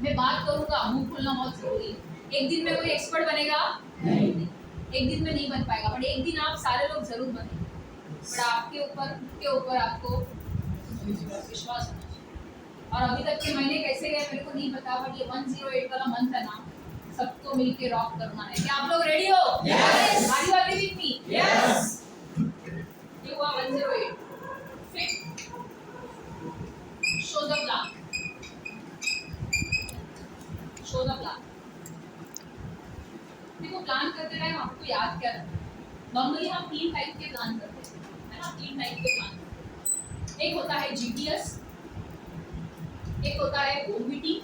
मैं बात करूंगा। मुंह खोलना बहुत जरूरी है। एक दिन में कोई एक्सपर्ट बनेगा नहीं, एक दिन में नहीं बन पाएगा, बट एक दिन आप सारे लोग जरूर बनेंगे। बट आपके ऊपर आपको विश्वास होना चाहिए। और अभी तक के महीने कैसे गए मेरे को नहीं पता, बट ये 108 वाला मंथ है ना, सबको मिलके रॉक करना है। क्या आप लोग रेडी हो? Yes. Are you agree with me? Yes. ये हुआ 108। फिर show the plan, show the plan. देखो प्लान करते टाइम आपको याद क्या रखना है। नॉर्मली हम 3 टाइप के प्लान करते हैं, है ना, 3 टाइप के प्लान करते हैं। एक होता है जीटीएस, एक होता है ओबीटी,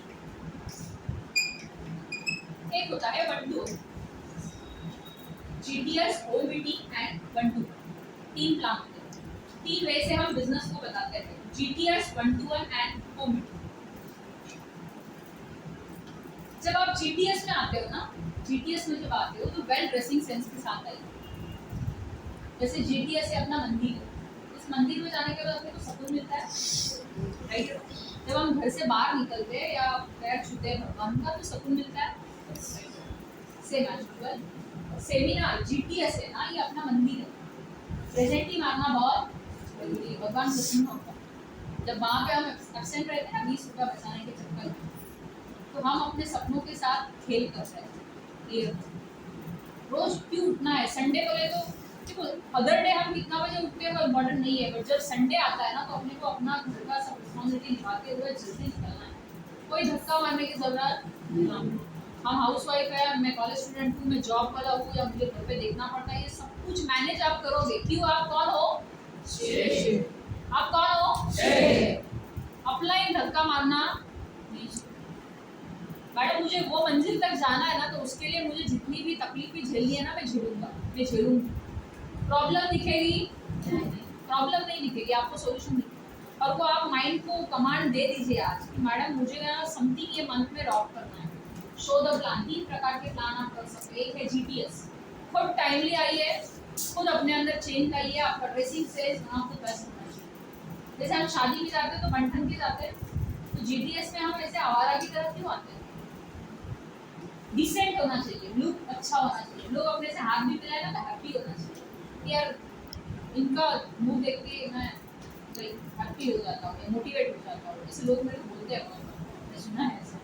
एक होता है 1-to-1। GTS, OBT and 1-to-1, 3 plan होते हैं। 3 वे से हम बिजनेस को बताते हैं, जीटीएस, 1-to-1 एंड ओबीटी। जब आप जीटीएस में आते हो ना, जीटीएस में जब आते हो तो वेल ड्रेसिंग सेंस के साथ आइए। जैसे जीटीएस है अपना मंदिर है, इस मंदिर में जाने के बाद अपने को सुकून मिलता है, राइट। जब हम घर से बाहर निकलते हैं या पैर छूते हैं भगवान का तो सुकून मिलता है। सेमिनार जीटीएस है ना, ये अपना मंदिर है, प्रेजेंट ही मारना बहुत जरूरी है, भगवान प्रसन्न होता है। जब वहाँ पे हम एब्सेंट रहते हैं ना 20 रुपया बचाने के चक्कर में, तो हम अपने सपनों के साथ खेल करते हैं। ये रोज क्यों उठना है, संडे को ले तो देखो अदर डे हम कितना बजे उठते हैं वो इम्पोर्टेंट नहीं है, बट जब संडे आता है ना तो अपने को अपना घर का सब रिस्पॉन्सिबिलिटी निभाते हुए जल्दी निकलना है। कोई धक्का मारने की जरूरत नहीं। हम हाउस वाइफ है, मैं कॉलेज स्टूडेंट हूँ, मैं जॉब वाला हूँ, या मुझे घर पे देखना पड़ता है, ये सब कुछ मैनेज आप करोगे। क्यों? आप कौन हो? आप कौन हो? अपलाइन धक्का मारना नहीं। मैडम मुझे वो मंजिल तक जाना है ना, तो उसके लिए मुझे जितनी भी तकलीफें झेलनी है ना मैं झेलूंगा, मैं झेलूंगी। प्रॉब्लम दिखेगी? प्रॉब्लम नहीं दिखेगी, आपको सोल्यूशन दिखेगा। और वो आप माइंड को कमांड दे दीजिए आज कि मैडम मुझे ना समथिंग ये मंथ में रॉक करना है। Show the plan. 3 प्रकार के प्लान आप कर सकते हैं। एक है जीटीएस, खुद टाइमली आइए, खुद अपने अंदर चेंज लाइए, आपका ड्रेसिंग सेंस वहाँ खुद बेस्ट होना चाहिए। जैसे हम शादी में जाते हैं तो बंठन के जाते हैं, तो जीटीएस में हम ऐसे आवारा की तरह क्यों आते हैं? डिसेंट होना चाहिए, लुक अच्छा होना चाहिए, लोग अपने से हाथ भी मिलाए ना तो हैप्पी होना चाहिए। यार इनका मुंह देख के मैं हैप्पी हो जाता हूँ, मोटिवेट हो जाता हूँ, ऐसे लोग मेरे को बोलते हैं, मैंने सुना है ऐसा।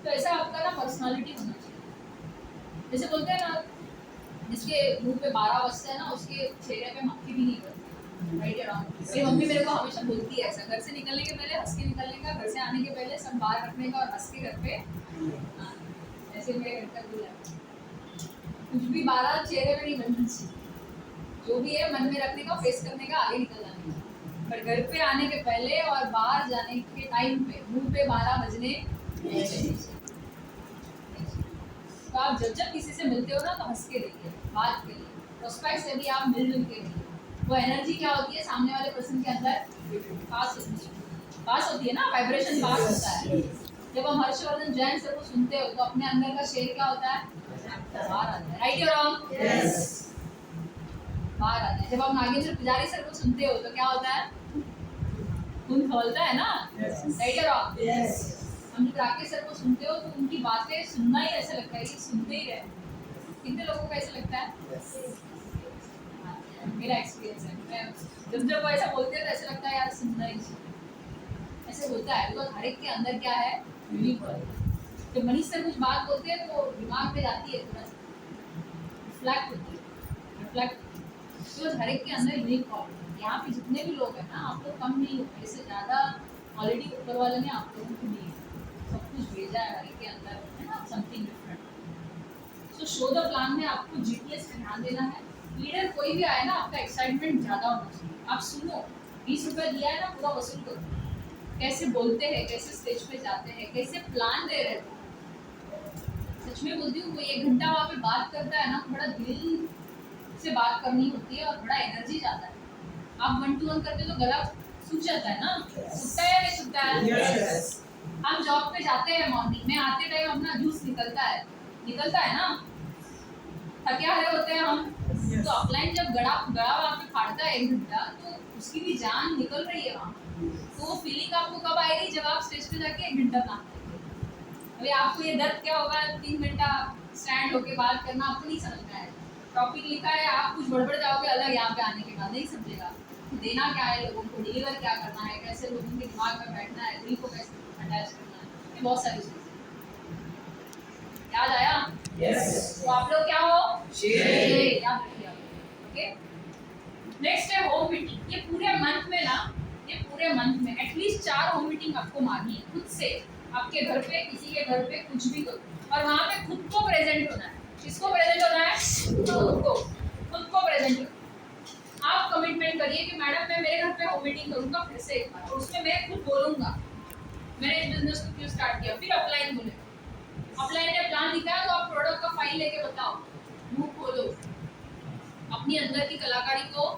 तो ऐसा आपका ना पर्सनालिटी होना चाहिए। जैसे बोलते हैं ना जिसके मुंह पे 12 बजते हैं ना, उसके चेहरे पे मक्खी भी नहीं करती। राइट या रॉन्ग? मेरी मम्मी मेरे को हमेशा बोलती है ऐसा, घर से निकलने के पहले हंस के निकलने का, घर से आने के पहले सब बाहर रखने का और हंस के घर पे। हाँ, ऐसे मेरे घर का रूल है। कुछ भी 12 चेहरे में नहीं बनना चाहिए, जो भी है मन में रखने का, फेस करने का, आगे निकल जाने का। पर घर पे आने के पहले और बाहर जाने के टाइम पे मुंह पे 12 बजने नहीं चाहिए। तो आप जब जब किसी से मिलते हो ना, तो हंस के रहिए, बात करिए, प्रोस्पेक्ट से भी आप मिलजुल के रहिए। वो एनर्जी क्या होती है सामने वाले पर्सन के अंदर पास होती है ना, वाइब्रेशन पास होता है। जब हम हर्षवर्धन जैन सर को सुनते हो तो अपने अंदर का शेर क्या होता है, बाहर आता है। राइट या रॉन्ग? बाहर आता है। जब आप नागेंद्र पुजारी सर को सुनते हो तो क्या होता है, खून खौलता है ना। राइट या रॉन्ग? हम जब राकेश सर को सुनते हो तो उनकी बातें सुनना ही ऐसा लगता है कि सुनते ही रहे। कितने लोगों को ऐसा लगता है? मेरा एक्सपीरियंस है, मैं जब वो ऐसा बोलते हैं तो ऐसा लगता है यार सुनना ही चाहिए। ऐसे होता है बिकॉज हर एक के अंदर क्या है, यूनिक है। जब मनीष सर कुछ बात बोलते हैं तो दिमाग में जाती है, थोड़ा रिफ्लेक्ट होती है, बिकॉज हर एक के अंदर यूनिक क्वालिटी है। यहाँ पे जितने भी लोग हैं ना, आप लोग कम नहीं हो, इससे ज़्यादा ऑलरेडी ऊपर वाले ने आप लोगों को दी है, सब कुछ भेजा है हर एक के अंदर, है ना, something different. So show the plan में आपको जीपीएस पे ध्यान देना है। लीडर कोई भी आए ना, आपका एक्साइटमेंट ज़्यादा होना चाहिए। आप सुनो, 20 रुपये दिया है ना, पूरा वसूल करो। कैसे बोलते हैं, कैसे स्टेज पे जाते हैं, कैसे प्लान दे रहे हो। सच में बोलती हूँ, कोई 1 घंटा वहाँ पे बात करता है ना, बड़ा दिल से बात करनी होती है और बड़ा एनर्जी जाता है। आप 1 to 1 करते तो गला सूख जाता है ना, सूखता है या नहीं सूखता है? हम जॉब पे जाते हैं मॉर्निंग में, आते टाइम अपना जूस निकलता है ना, थके हारे होते हैं हम। तो अपलाइन जब गड़ा वहाँ पे फाड़ता है 1 घंटा, तो उसकी भी जान निकल रही है वहाँ। तो वो फीलिंग आपको कब आएगी, जब आप स्टेज पे जाके 1 घंटा काम करेंगे। अभी आपको ये दर्द क्या होगा, 3 घंटा स्टैंड होके बात करना आपको नहीं समझ में आएगा। टॉपिक लिखा है, आप कुछ बड़बड़ जाओगे अलग, यहाँ पे आने के बाद नहीं समझेगा देना क्या है लोगों को, डिलीवर क्या करना है, कैसे लोगों के दिमाग में बैठना है, दिल को कैसे अटैच करना है, ये बहुत सारी चीजें। याद आया? तो आप लोग क्या हो, याद रखिए आप। ओके, नेक्स्ट है होम मीटिंग। ये पूरे मंथ में एटलीस्ट 4 होम मीटिंग आपको मारनी है खुद से, आपके घर पे, किसी के घर पे, कुछ भी करो, और वहाँ पे खुद को प्रेजेंट होना है। किसको प्रेजेंट होना है? खुद को प्रेजेंट होना। आप कमिटमेंट करिए कि मैडम मैं मेरे घर पे होम मीटिंग करूंगा फिर से एक बार, और उसमें मैं खुद बोलूंगा मैंने इस बिजनेस को क्यों स्टार्ट किया। फिर अपलाइन बोले, अपलाइन ने प्लान दिखाया तो आप प्रोडक्ट का फाइल लेके बताओ, मुंह खोलो, अपनी अंदर की कलाकारी को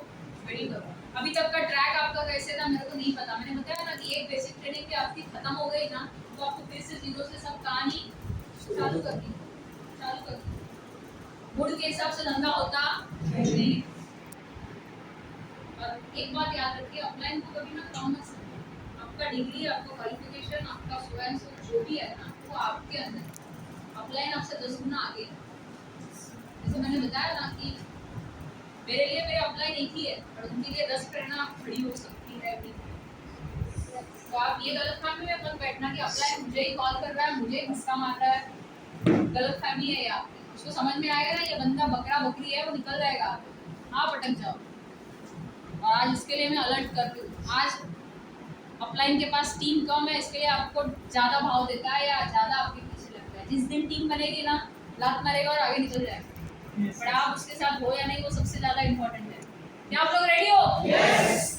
रेडी करो। अभी तक का ट्रैक आपका कैसे था मेरे को नहीं पता। मैंने बताया ना कि एक बेसिक ट्रेनिंग की आपकी खत्म हो गई ना, तो आपको फिर से जीरो से सब कहानी चालू करनी। मूड के हिसाब से धंधा होता नहीं। और एक बात याद रखिए, अपलाइन को कभी ना कम मत समझिए। आपका डिग्री, आपका क्वालिफिकेशन, आपका स्वयं जो भी है ना, वो आपके अंदर। अपलाइन आपसे 10 गुना आगे। जैसे मैंने बताया ना कि मेरे लिए मेरे अपलाइन एक ही है, और उनके लिए 10 प्रेरणा खड़ी हो सकती है अभी। तो आप ये गलतफहमी में मत बैठना कि अपलाइन मुझे ही कॉल कर रहा है, मुझे ही धक्का मार रहा है। गलतफहमी है ये आपकी। उसको समझ में आएगा ना ये बंदा बकरा बकरी है, वो निकल जाएगा, आप अटक जाओ। और आज इसके लिए मैं अलर्ट कर रही हूँ। आज अपलाइन के पास टीम कम है, इसके लिए आपको ज़्यादा भाव देता है या ज़्यादा आपके पीछे लगता है। जिस दिन टीम बनेगी ना, लात मारेगा और आगे निकल जाएगा। पर आप उसके साथ हो या नहीं, वो सबसे ज़्यादा इम्पोर्टेंट है। क्या आप लोग रेडी हो?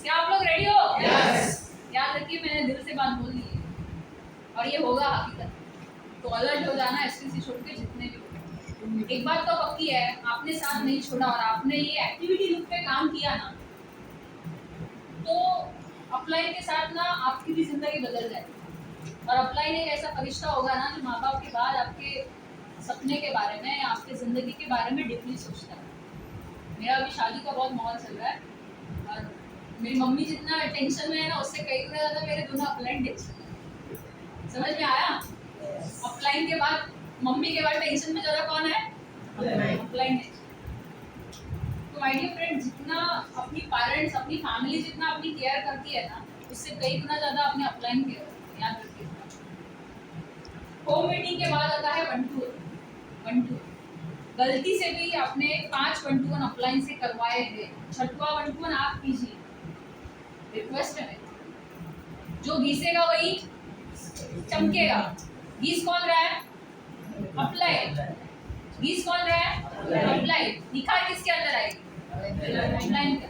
क्या आप लोग रेडी हो? याद रखिए, मैंने दिल से बात बोल दी है और ये होगा हकीकत। तो अलर्ट हो जाना, एसटीसी छोड़ के जितने भी हो। एक बात तो पक्की है, आपने साथ नहीं छोड़ा और आपने ये एक्टिविटी लूप पे काम किया ना, तो अपलाइन के साथ ना आपकी भी जिंदगी बदल जाएगी। और अपलाइन एक ऐसा फरिश्ता होगा ना, जो माँ बाप के बाद आपके सपने के बारे में या आपके ज़िंदगी के बारे में डीपली सोचता है। मेरा अभी शादी का बहुत माहौल चल रहा है, और मेरी मम्मी जितना टेंशन में है ना, उससे कई गुना ज़्यादा मेरे दोनों अपलाइन टेंशन है। समझ में आया? अपलाइन के बाद, मम्मी के बाद टेंशन में ज़्यादा कौन है? Upline tension. तो माय डियर फ्रेंड, जितना अपनी पेरेंट्स, अपनी फैमिली जितना अपनी केयर करती है ना, उससे कई गुना ज़्यादा अपने अपलाइन केयर करती है। याद रखिए। होम मीटिंग के बाद आता है 1 to 1। गलती से भी आपने 5 1-to-1 अपलाइन से करवाए हैं, 6वां 1-to-1 आप कीजिए, रिक्वेस्ट है मेरी। जो घिसेगा वही चमकेगा। घिस कौन रहा है? अपलाइन। घिस कौन रहा है? अपलाइन। निखार किसके अंदर आएगी? अपलाइन का।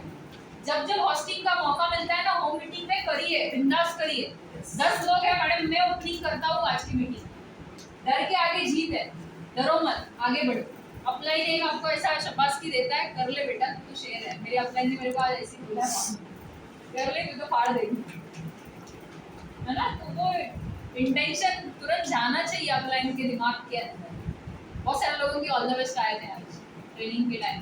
जब जब होस्टिंग का मौका मिलता है ना, होम मीटिंग में करिए, बिंदास करिए। 10 लोग हैं मैडम, मैं ओपनिंग करता हूँ आज की मीटिंग। डर के आगे जीत है, डरो मत, आगे बढ़ो। अपलाइन एक आपको ऐसा शाबाशी देता है, कर ले बेटा तू तो शेर है। मेरे अपलाइन ने मेरे को आज ऐसी बोला है, कर ले तू तो फाड़ देगी, है ना। तो वो इंटेंशन तुरंत जाना चाहिए अपलाइन के दिमाग के अंदर। बहुत सारे लोगों की ऑल द बेस्ट आए थे आज ट्रेनिंग के टाइम,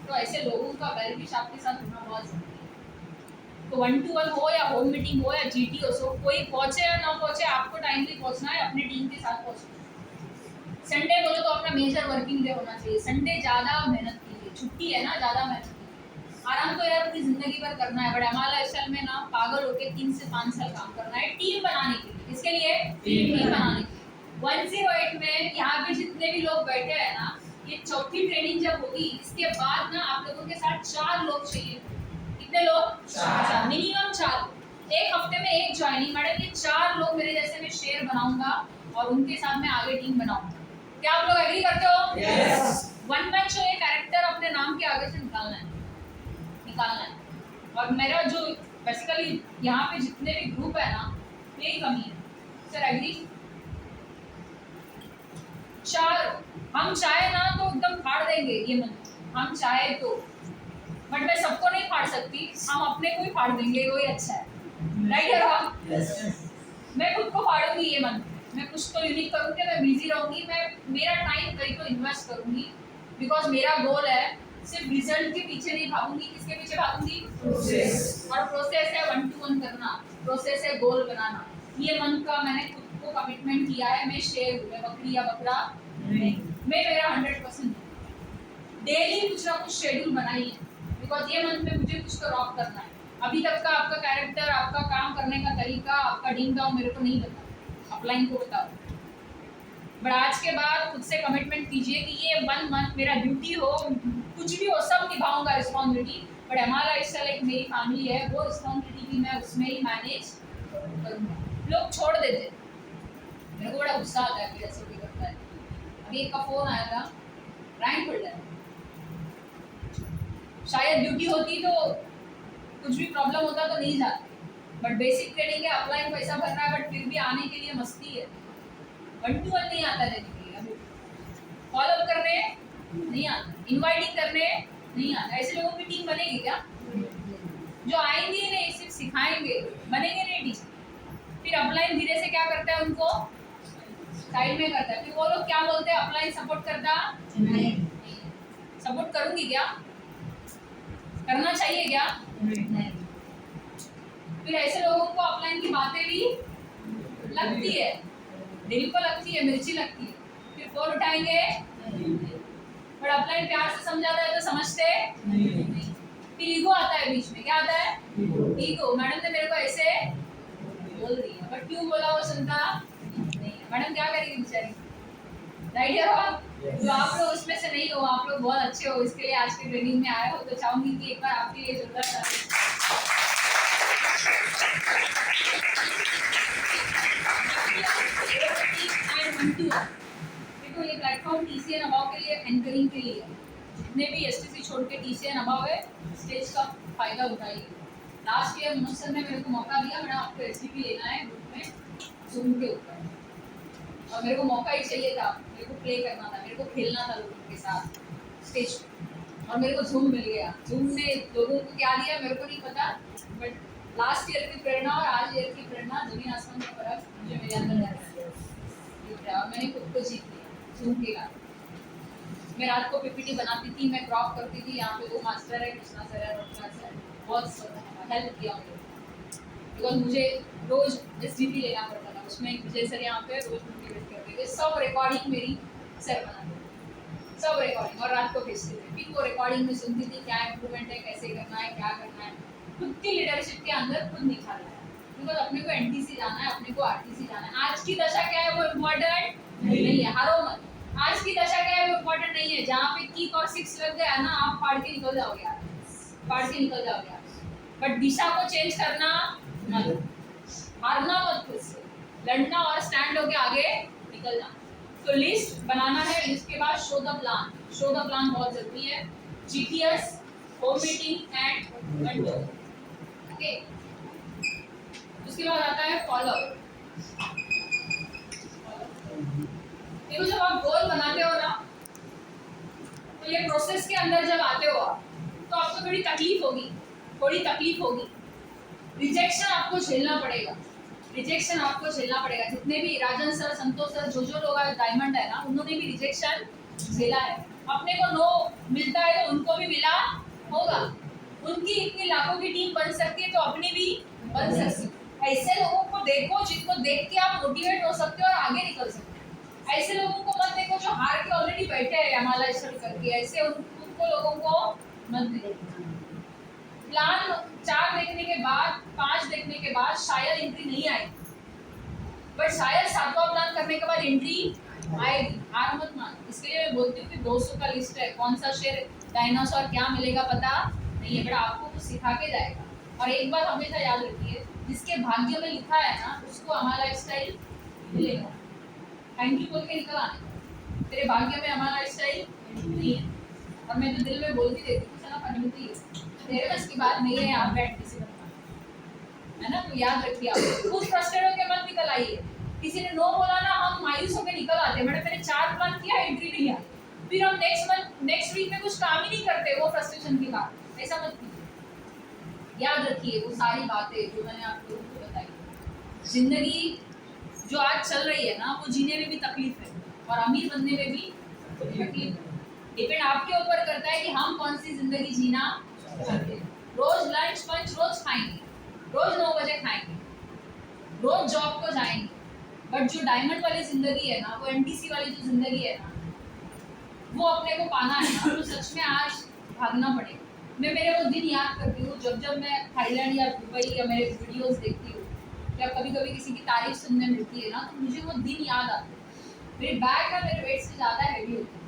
तो ऐसे लोगों का वेल विश आपके साथ होना बहुत जरूरी है। तो 1-to-1 हो या होम मीटिंग हो या जीटी हो, सो कोई पहुंचे या ना पहुंचे, आपको टाइमली पहुंचना है, अपनी टीम के साथ पहुंचना है। संडे बोलो तो अपना मेजर वर्किंग डे होना चाहिए। संडे ज़्यादा मेहनत कीजिए, छुट्टी है ना, ज़्यादा मेहनत कीजिए। आराम तो यार अपनी ज़िंदगी भर करना है, बट हमारा लाइफस्टाइल में ना पागल होके 3 से 5 साल काम करना है टीम बनाने के लिए। किसके लिए? टीम बनाने के लिए। 108 में यहाँ पे जितने भी लोग बैठे हैं ना, ये चौथी ट्रेनिंग जब होगी, इसके बाद ना आप लोगों के साथ 4 लोग चाहिए। कितने लोग? 4, मिनिमम 4। एक हफ्ते में एक ज्वाइनिंग। मैडम ये 4 लोग मेरे जैसे मैं शेयर बनाऊंगा और उनके साथ मैं आगे टीम बनाऊंगा। क्या आप लोग एग्री करते हो? यस। वन मैन शो, ये कैरेक्टर अपने नाम के आगे से निकालना है। और मेरा जो बेसिकली यहाँ पे जितने भी ग्रुप है ना, यही कमी है। Sir agree? 4 हम चाहे ना तो एकदम फाड़ देंगे ये मन, हम चाहे तो, बट मैं सबको नहीं फाड़ सकती, हम अपने को ही फाड़ देंगे, वही अच्छा है, राइट है राम? मैं खुद को फाड़ूंगी ये मन, मैं कुछ तो यूनिक करूंगी, मैं बिजी रहूंगी, मैं मेरा टाइम कहीं तो इन्वेस्ट करूंगी, बिकॉज मेरा गोल है सिर्फ रिजल्ट के पीछे नहीं भागूंगी। किसके पीछे भागूंगी? प्रोसेस। और प्रोसेस है 1-to-1 करना, प्रोसेस है गोल बनाना। ये मन का मैंने खुद को कमिटमेंट किया है। मैं शेर हूँ, मैं बकरी या बकरा नहीं, मैं मेरा 100% डेली कुछ ना कुछ शेड्यूल बनाइए, बिकॉज ये मंथ में मुझे कुछ तो रॉक करना है। अभी तक का आपका कैरेक्टर, आपका काम करने का तरीका, आपका डीम डाउन मेरे को नहीं पता, अपलाइन को बताओ। बट आज के बाद खुद से कमिटमेंट कीजिए कि ये 1 मंथ मेरा ड्यूटी हो, कुछ भी हो सब निभाऊंगा रिस्पॉन्सिबिलिटी, बट हमारा इससे लाइक मेरी फैमिली है, वो रिस्पॉन्सिबिलिटी भी मैं उसमें ही मैनेज करूँगा। लोग छोड़ देते, मेरे को बड़ा गुस्सा आता है फिर ऐसे भी करता है। अभी एक का फोन आया था, रैंक होल्डर, शायद ड्यूटी होती तो कुछ भी प्रॉब्लम होता तो नहीं जाते, बट बेसिक ट्रेनिंग है, अपलाइन पैसा भरना है, बट फिर भी आने के लिए मस्ती है। 1-to-1 नहीं आता देने के लिए, फॉलो अप करने नहीं आता, इनवाइटिंग करने नहीं आता। ऐसे लोगों की टीम बनेगी क्या? जो आएंगे ही नहीं, सिर्फ सिखाएंगे, बनेंगे नहीं टीचर। फिर अपलाइन धीरे से क्या करता है, उनको साइड में करता है। फिर वो लोग क्या बोलते हैं, अपलाइन सपोर्ट करता नहीं। सपोर्ट करूंगी क्या? करना चाहिए क्या? नहीं। फिर ऐसे लोगों को अपलाइन की बातें भी लगती है, दिल को लगती है, मिर्ची लगती है, फिर फोन उठाएंगे बट अपलाइन प्यार से समझाता है तो समझते नहीं। फिर ईगो आता है बीच में। क्या आता है? ईगो। मैडम ने मेरे को ऐसे बोल दिया, बट क्यों बोला वो सुनता नहीं। मैडम क्या करेगी बेचारी, राइट या रॉन्ग? तो आप लोग उसमें से नहीं हो, आप लोग बहुत अच्छे हो, इसके लिए आज की ट्रेनिंग में आए हो, तो चाहूंगी कि एक बार आपके लिए जोरदार देखो, ये प्लेटफॉर्म टीसीएन अबाव के लिए, एंकरिंग के लिए, जितने भी एसटीसी छोड़ के टीसीएन अबाव है, स्टेज का फायदा उठाइए। लास्ट ईयर मनोज सर ने मेरे को मौका दिया, मैडम आपको एसटीपी लेना है ग्रुप में जूम के ऊपर, और मेरे को मौका ही चाहिए था, मेरे को प्ले करना था, मेरे को खेलना था लोगों के साथ स्टेज पे, और मेरे को जूम मिल गया। जूम ने लोगों को क्या दिया मेरे को नहीं पता, बट लास्ट ईयर की प्रेरणा और आज ईयर की प्रेरणा, जमीन आसमान का फर्क मुझे मेरे अंदर है, और मैंने खुद को जीत लिया जूम के कारण। मैं रात को पीपीटी बनाती थी, मैं क्रॉप करती थी, यहाँ पे 2 मास्टर है, कृष्णा सर है, रोशना सर, बहुत हेल्प किया उन्होंने, बिकॉज मुझे रोज एसडीपी लेना पड़ता था, उसमें विजय सर यहाँ पे रोज मोटिवेट करते थे, सब रिकॉर्डिंग मेरी सर बनाते थे, सब रिकॉर्डिंग, और रात को भेजते थे। फिर वो रिकॉर्डिंग में सुनती थी क्या इम्प्रूवमेंट है, कैसे करना है, क्या करना है, खुद की लीडरशिप के अंदर खुद निखारना है, बिकॉज अपने को एनटीसी जाना है, अपने को आरटीसी जाना है। आज की दशा क्या है वो इम्पोर्टेंट नहीं है, हारो मत। आज की दशा क्या है वो इम्पोर्टेंट नहीं नहीं है, जहाँ पे किक और सिक्स लग गया ना आप फाड़ के निकल जाओगे यार, फाड़ के निकल जाओगे यार। बट दिशा को चेंज करना मत, हारना मत खुद से, लड़ना और स्टैंड होके आगे निकल जाना। तो लिस्ट बनाना है, लिस्ट के बाद show the plan, show the plan बहुत जरूरी है। GTS, home meeting and control, okay. उसके बाद आता है फॉलो। देखो जब आप गोल बनाते हो ना, तो ये प्रोसेस के अंदर जब आते हो आप, तो आपको थोड़ी तकलीफ होगी, थोड़ी तकलीफ होगी, रिजेक्शन आपको झेलना पड़ेगा, रिजेक्शन आपको झेलना पड़ेगा। जितने भी राजन सर, संतोष सर, जो लोग आज डायमंड है ना, उन्होंने भी रिजेक्शन झेला है। अपने को नो मिलता है तो उनको भी मिला होगा। उनकी इतनी लाखों की टीम बन सकती है तो अपनी भी बन सकती है। ऐसे लोगों को देखो जिनको देख के आप मोटिवेट हो सकते हो और आगे निकल सकते हो। ऐसे लोगों को मत देखो जो हार के ऑलरेडी बैठे हैं हमारा स्टडी करके, ऐसे उनको लोगों को मत देखो। प्लान 4 देखने के बाद, 5 देखने के बाद शायद एंट्री नहीं आएगी, बट शायद 7वां प्लान करने के बाद एंट्री आएगी। हार मत मान। इसके लिए मैं बोलती हूँ कि 200 का लिस्ट है, कौन सा शेयर डायनासोर क्या मिलेगा पता नहीं है, बट आपको कुछ सिखा के जाएगा। और एक बात हमेशा याद रखिए, जिसके भाग्य में लिखा है ना उसको हमारा स्टाइल मिलेगा। थैंक यू बोल के निकल आने, तेरे भाग्य में हमारा स्टाइल नहीं है। और मैं तो दिल में बोलती रहती हूँ चला पढ़ती है, तेरे बस की बात नहीं है यहाँ बैठ किसी है ना। तो याद रखिए, आप खुद फ्रस्ट्रेट होकर मत निकल आइए। किसी ने नो बोला ना, हम मायूस होकर निकल आते हैं, मैंने 4 प्लान किया, एंट्री नहीं आई, फिर हम नेक्स्ट वीक में कुछ काम ही नहीं करते वो फ्रस्ट्रेशन के बाद। ऐसा मत कीजिए। याद रखिए वो सारी बातें जो मैंने आप लोगों को बताई। जिंदगी जो आज चल रही है ना, वो जीने में भी तकलीफ है और अमीर बनने में भी तकलीफ है। डिपेंड आपके ऊपर करता है कि हम कौन सी जिंदगी जीना चाहते हैं। रोज लंच पंच रोज खाएंगे, रोज 9 बजे खाएंगे, रोज जॉब को जाएंगे, बट जो डायमंड वाली जिंदगी है ना, वो NTC वाली जो जिंदगी है ना, वो अपने को पाना है ना, तो सच में आज भागना पड़ेगा। मैं मेरे वो दिन याद करती हूँ जब मैं थाईलैंड या दुबई या मेरे वीडियोस देखती हूँ या कभी कभी किसी की तारीफ सुनने मिलती है ना, तो मुझे वो दिन याद आते हैं। मेरी बैग ना मेरे वेट से ज़्यादा हैवी होती है।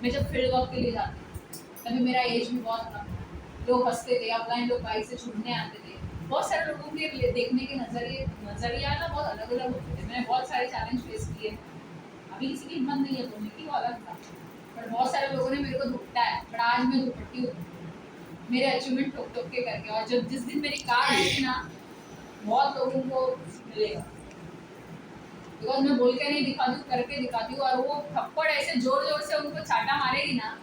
मैं जब फील्ड वर्क के लिए जाती थी तभी मेरा एज भी बहुत कम था, लोग हंसते थे, अपलाइन लोग बाइक से छूटने आते थे। बहुत सारे लोगों के देखने के नजरिया ना बहुत अलग अलग होते थे। मैंने बहुत सारे चैलेंज फेस किए, अभी किसी की हिम्मत नहीं है बोलने की, वो अलग था, पर बहुत सारे लोगों ने मेरे को दुपट्टा है, पर आज मैं दुपट्टी हूँ मेरे अचीवमेंट ठोक ठोक के करके। और जब जिस दिन मेरी कार आएगी ना, बहुत लोगों को मिलेगा, बिकॉज मैं बोल के नहीं दिखाती हूँ, करके दिखाती हूँ। और वो थप्पड़ ऐसे जोर जोर से उनको छाटा मारेगी ना।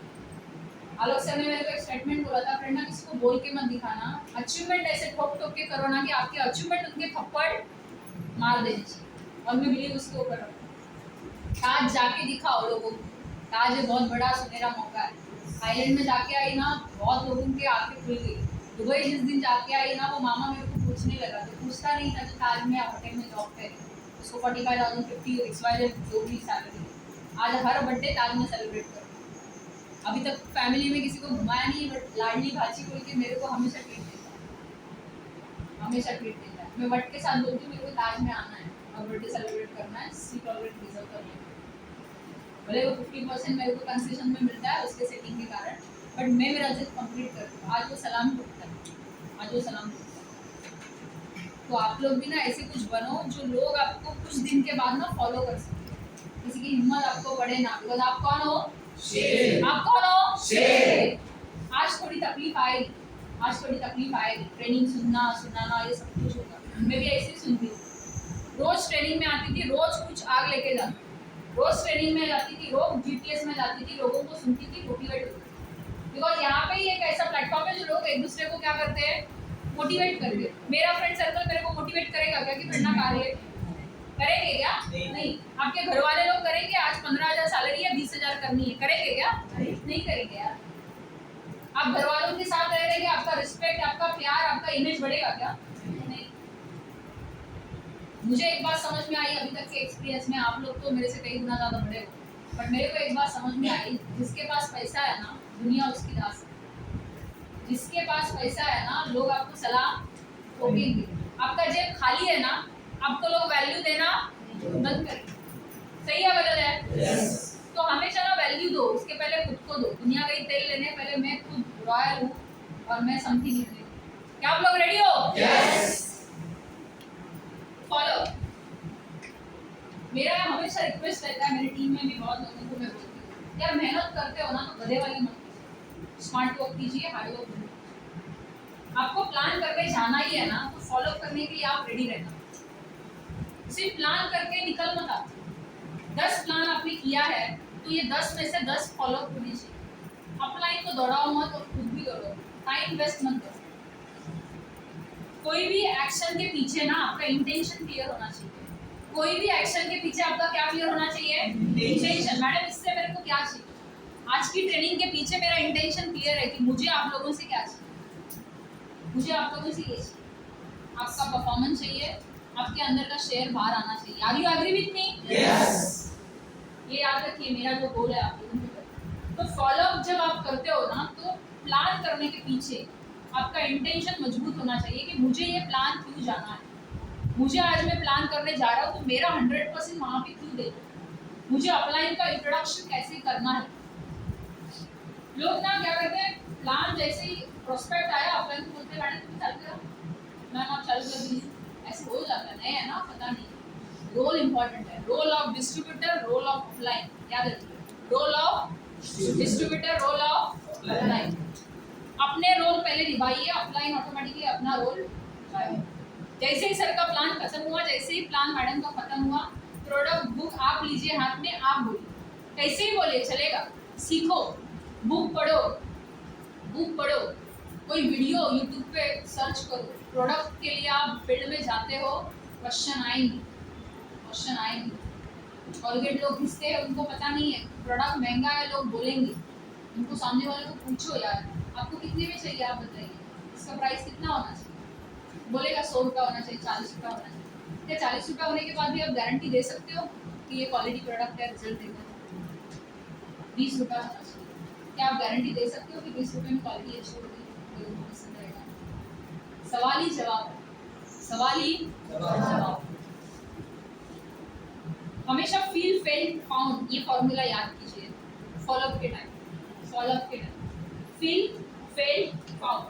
आलोक सर ने मेरे को एक स्टेटमेंट बोला था, प्रेरणा किसी को बोल के मत दिखाना, अचीवमेंट ऐसे ठोक ठोक के करो ना कि आपके अचीवमेंट उनके थप्पड़ मार देनी चाहिए। और मैं बिलीव उसके ऊपर ताज जाके दिखाओ लोगों को, ताज है बहुत बड़ा सुनहरा मौका है। थाईलैंड में जाके आई ना, बहुत लोगों के आंखें खुल गई। दुबई जिस दिन जाके आई ना, वो मामा मेरे को पूछने लगा, तो पूछता नहीं था कि ताज में होटल में जॉब करे, उसको 45,000 50 XYZ जो भी सैलरी, आज हर बर्थडे ताज में सेलिब्रेट कर। अभी तक फैमिली में किसी को घुमाया नहीं, बट लाडली भाची बोल के मेरे को हमेशा ट्रीट देता है, हमेशा ट्रीट देता है। मैं वट के साथ बोलती हूँ मेरे को ताज में आना है और बर्थडे सेलिब्रेट करना है, सीट ऑलरेडी रिजर्व करनी है। भले वो 50% मेरे को कंसेशन में मिलता है उसके सेटिंग के कारण, बट मैं मेरा जिद कंप्लीट करती हूँ। आज वो सलाम ठोकता है, आज वो सलाम ठोकता है। तो आप लोग भी ना ऐसे कुछ बनो जो लोग आपको कुछ दिन के बाद ना फॉलो कर सकें, किसी की हिम्मत आपको बढ़े ना। बिकॉज आप कौन हो? शेर। आप कौन हो? शेर। आज थोड़ी तकलीफ आएगी, आज थोड़ी तकलीफ आएगी, ट्रेनिंग सुनाना ये सब कुछ होगा। मैं भी ऐसे ही सुनती हूँ, रोज ट्रेनिंग में आती थी, रोज कुछ आग लेके जाती, रोज ट्रेनिंग में जाती थी, रोज GTS में जाती थी, लोगों को सुनती थी, मोटिवेट होती थी। बिकॉज यहाँ पे ही एक ऐसा प्लेटफॉर्म है जो लोग एक दूसरे को क्या करते हैं, मोटिवेट करते हैं। मेरा फ्रेंड सर्कल मेरे को मोटिवेट करेगा क्या कि प्रेरणा कार्य करेंगे क्या? नहीं। आपके घर वाले लोग करेंगे, आज 15,000 सैलरी है, 20,000 करनी है, करेंगे क्या? नहीं करेंगे यार। आप घर वालों के साथ रह रहे, आपका रिस्पेक्ट, आपका प्यार, आपका इमेज बढ़ेगा क्या? नहीं। मुझे एक बात समझ में आई अभी तक के एक्सपीरियंस में, आप लोग तो मेरे से कई गुना ज़्यादा बड़े हो, बट मेरे को एक बात समझ में आई, जिसके पास पैसा है ना, दुनिया उसकी दास है। जिसके पास पैसा है ना, लोग आपको सलाह ठोकेंगे। आपका जेब खाली है ना, आपको लोग वैल्यू देना बंद करेंगे। सही है गलत है? तो हमेशा ना वैल्यू दो, उसके पहले सबको दो। दुनिया गई तेल लेने, पहले मैं खुद रॉयल हूँ और मैं समथिंग नहीं दे। क्या आप लोग रेडी हो? यस। फॉलो। मेरा हमेशा रिक्वेस्ट रहता है, मेरी टीम में भी बहुत लोगों को मैं बोलती हूँ, यार मेहनत करते हो ना तो गधे वाली मत कीजिए, स्मार्ट वर्क कीजिए, हार्ड वर्क कीजिए। आपको प्लान करके जाना ही है ना, तो फॉलो करने के लिए आप रेडी रहना। सिर्फ प्लान करके निकल मत आप। 10 प्लान आपने किया है तो ये 10 में से 10 फॉलो होने चाहिए। अपलाइन को दौड़ाओ मत और खुद भी दौड़ो, टाइम वेस्ट मत करो। कोई भी एक्शन के पीछे ना आपका इंटेंशन क्लियर होना चाहिए। कोई भी एक्शन के पीछे आपका क्या क्लियर होना चाहिए? इंटेंशन। मैडम इससे मेरे को क्या चाहिए? आज की ट्रेनिंग के पीछे मेरा इंटेंशन क्लियर है कि मुझे आप लोगों से क्या चाहिए। मुझे आप लोगों से ये चाहिए, आपका परफॉर्मेंस चाहिए, आपके अंदर का शेयर बाहर आना चाहिए। Are you agree with me? Yes. ये याद रखिए, मेरा जो गोल है आप लोगों को। तो फॉलो अप जब आप करते हो ना, तो प्लान करने के पीछे आपका इंटेंशन मजबूत होना चाहिए कि मुझे ये प्लान क्यों जाना है। मुझे आज मैं प्लान करने जा रहा हूँ तो मेरा 100% वहाँ पे क्यों दे, मुझे अपलाइन का इंट्रोडक्शन कैसे करना है। लोग ना क्या करते हैं, प्लान जैसे ही प्रोस्पेक्ट आया अपलाइन को बोलते हैं तुम चल करो, मैम आप चल कर दीजिए, ऐसे हो जाता है। नहीं है ना, पता नहीं। रोल इंपॉर्टेंट है, role of distributor, role of upline, याद रखिए। Role of distributor, role of upline. अपने रोल पहले निभाइए, अपलाइन ऑटोमेटिकली अपना रोल निभाइए। जैसे ही सर का प्लान खत्म हुआ, जैसे ही प्लान मैडम का खत्म हुआ, प्रोडक्ट बुक आप लीजिए हाथ में, आप बोलिए, कैसे ही बोलिए चलेगा। सीखो, बुक पढ़ो, बुक पढ़ो, कोई वीडियो यूट्यूब पे सर्च करो। प्रोडक्ट के लिए आप फील्ड में जाते हो, क्वेश्चन आएंगे, क्वेश्चन आएंगे। कॉलगेट लोग घिसते हैं, उनको पता नहीं है प्रोडक्ट महंगा है, लोग बोलेंगे। उनको सामने वाले को पूछो, यार आपको कितने में चाहिए, आप बताइए, इसका प्राइस कितना होना चाहिए। बोलेगा 100 रुपया होना चाहिए, 40 रुपया होना चाहिए। क्या 40 रुपया होने के बाद भी आप गारंटी दे सकते हो कि ये क्वालिटी प्रोडक्ट है, रिजल्ट देगा? 20 रुपया होना चाहिए, क्या आप गारंटी दे सकते हो कि 20 रुपये में क्वालिटी अच्छी होगी, लोगों को पसंद आएगा? सवाल ही जवाब है, सवाल ही जवाब। हमेशा फील फेल फाउंड, ये फॉर्मूला याद कीजिए फॉलोअप के टाइम। फॉलोअप के time feel fail found,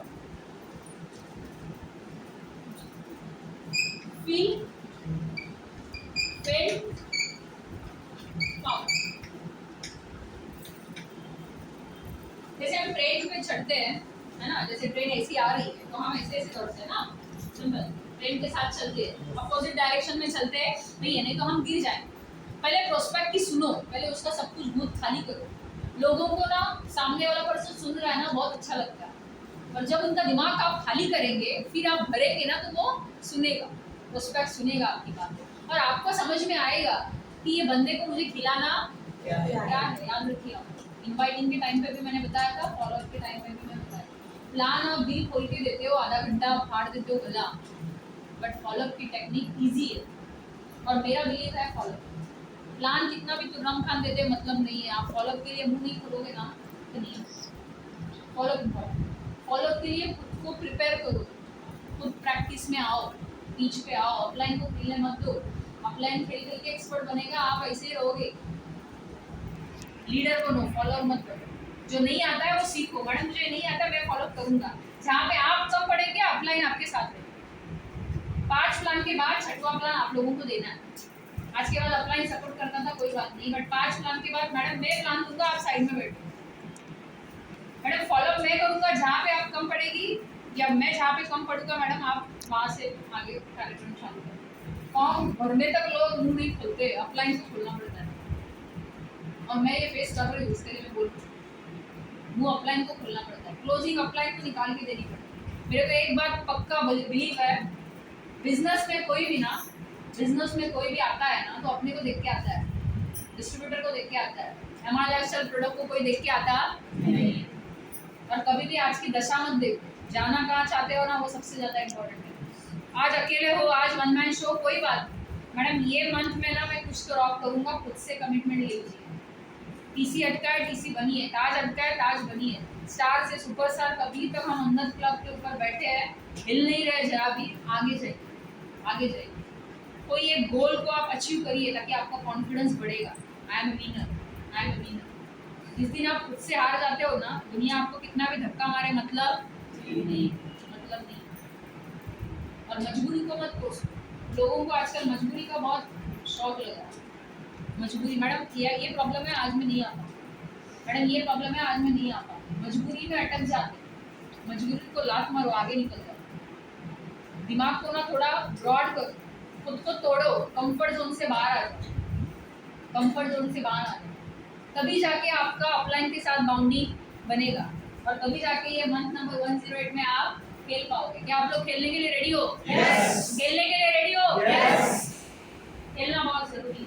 feel fail found. जैसे हम ट्रेन पे चढ़ते हैं, है ना, जैसे ट्रेन ऐसी आ रही है तो हम ऐसे ऐसे दौड़ते हैं ना, सिंपल। ट्रेन के साथ चलते हैं, अपोजिट डायरेक्शन में चलते हैं, नहीं तो हम गिर जाएंगे। पहले प्रोस्पेक्ट की सुनो, पहले उसका सब कुछ बूथ खाली करो। लोगों को ना सामने वाला पर्सन सुन रहा है ना, बहुत अच्छा लगता है, और जब उनका दिमाग आप खाली करेंगे, फिर आप भरेंगे ना, तो वो सुनेगा, प्रोस्पेक्ट सुनेगा आपकी बात, और आपको समझ में आएगा कि ये बंदे को मुझे खिलाना क्या है। याद रखिए, इनवाइटिंग के टाइम पे भी मैंने बताया था, फॉलोअप के टाइम पे भी मैंने बताया। प्लान आप दिल खोल के देते हो, आधा घंटा आप फाड़ देते हो गला, बट फॉलोअप की टेक्निक ईजी है, और मेरा बिलीव है फॉलोअप। प्लान कितना भी तुरंत खान देते मतलब नहीं है, आप फॉलोअप के लिए मुंह नहीं खोलोगे ना, तो नहीं। फॉलोअप इम्पॉर्टेंट, फॉलोअप के लिए खुद को प्रिपेयर करो, खुद प्रैक्टिस में आओ, बीच पे आओ, अपलाइन को खेलने मत दो। अपलाइन खेल खेल के एक्सपर्ट बनेगा, आप ऐसे ही रहोगे। लीडर बनो, फॉलोअप मत करो। जो नहीं आता है वो सीखो, मैडम मुझे नहीं आता मैं फॉलोअप करूंगा। जहाँ पे आप सब पढ़ेंगे, अपलाइन आपके साथ रहेगा। 5 प्लान के बाद 6वां प्लान आप लोगों को देना है। आज के बाद अपलाइन सपोर्ट करता था, कोई बात नहीं, बट 5 प्लान के बाद मैडम मैं प्लान दूंगा, आप साइड में बैठो। मैडम फॉलोअप मैं करूंगा, जहाँ पे आप कम पड़ेगी, या मैं जहाँ पे कम पड़ूंगा मैडम आप वहाँ से आगे कार्यक्रम चालू करें। फॉर्म भरने तक लोग मुंह नहीं खोलते, अपलाइन को खोलना पड़ता है, और मैं ये फेस कर रही हूँ, इसके लिए मैं बोल रही हूँ, मुँह अपलाइन को खोलना पड़ता है, क्लोजिंग अपलाइन को निकाल के देनी पड़ती है। मेरे को एक बात पक्का बिलीव है, बिजनेस में कोई भी ना, बिजनेस में कोई भी आता है ना, तो अपने को देख के आता है, डिस्ट्रीब्यूटर को देख के आता है, हमारे लाइफस्टाइल प्रोडक्ट को कोई देख के आता नहीं है। और कभी भी आज की दशा मत देखो, जाना कहाँ चाहते हो ना, वो सबसे ज़्यादा इम्पोर्टेंट है। आज अकेले हो, आज वन मैन शो, कोई बात मैडम, ये मंथ में ना मैं कुछ तो रॉक करूँगा, खुद से कमिटमेंट ले लीजिए। टीसी अटका है, टीसी बनी है, ताज अटका है, ताज बनी है, स्टार से सुपरस्टार। कभी तक हम अंदर क्लब के ऊपर बैठे हैं, हिल नहीं रहे जरा भी, आगे जाइए, आगे जाइए। कोई एक गोल को आप अचीव करिए, ताकि आपका कॉन्फिडेंस बढ़ेगा। I am a winner, I am a winner. जिस दिन आप खुद से हार जाते हो ना, दुनिया आपको कितना भी धक्का मारे मतलब नहीं, मतलब नहीं। और मजबूरी को मत कोसो। लोगों को आजकल मजबूरी का बहुत शौक लगा है। मजबूरी, मैडम ये प्रॉब्लम है आज मैं नहीं आ पाऊँ, मैडम ये प्रॉब्लम है आज मैं नहीं आ पाऊँ, मजबूरी में अटक जाते। मजबूरी को लात मारो, आगे निकल जाओ। दिमाग को ना थोड़ा ब्रॉड करो, खुद को तोड़ो, कंफर्ट जोन से बाहर आ जाओ, कंफर्ट जोन से बाहर आ जाओ। तभी जाके आपका अपलाइन के साथ बाउंडिंग बनेगा और तभी जाके ये मंथ नंबर 108 में आप खेल पाओगे। क्या आप लोग खेलने के लिए रेडी हो? Yes. खेलने के लिए रेडी हो? Yes. खेलना बहुत जरूरी है।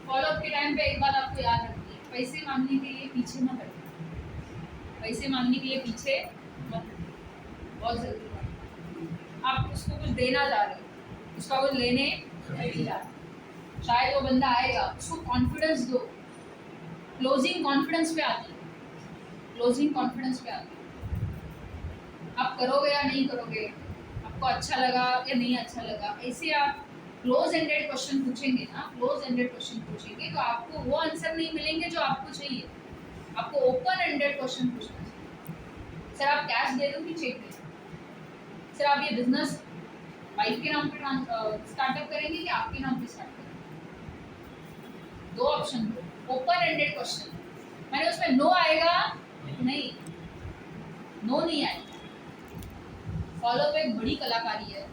फॉलोअप के टाइम पे एक बात आपको याद रखनी है, पैसे मांगने के लिए पीछे मत हटो, पैसे मांगने के लिए पीछे मत हटो, बहुत जरूरी है। आप उसको कुछ देना चाह रहे हो, उसका कुछ लेने नहीं जा रहे, शायद वो बंदा आएगा, उसको कॉन्फिडेंस दो। क्लोजिंग कॉन्फिडेंस पे आती है, क्लोजिंग कॉन्फिडेंस पे आती है। आप करोगे या नहीं करोगे, आपको अच्छा लगा या नहीं अच्छा लगा, ऐसे आप क्लोज एंडेड क्वेश्चन पूछेंगे ना, क्लोज एंडेड क्वेश्चन पूछेंगे तो आपको वो आंसर नहीं मिलेंगे जो आपको चाहिए। आपको ओपन एंडेड क्वेश्चन पूछना चाहिए। सर आप कैश दे दो कि चेक दे दो? सर आप ये बिजनेस वाइफ के नाम पे स्टार्टअप करेंगे कि आपके नाम पे स्टार्ट करेंगे? दो ऑप्शन दो, ओपन एंडेड क्वेश्चन। मैंने उसमें नो आएगा नहीं, नो नहीं आएगा। फॉलोअप एक बड़ी कलाकारी है,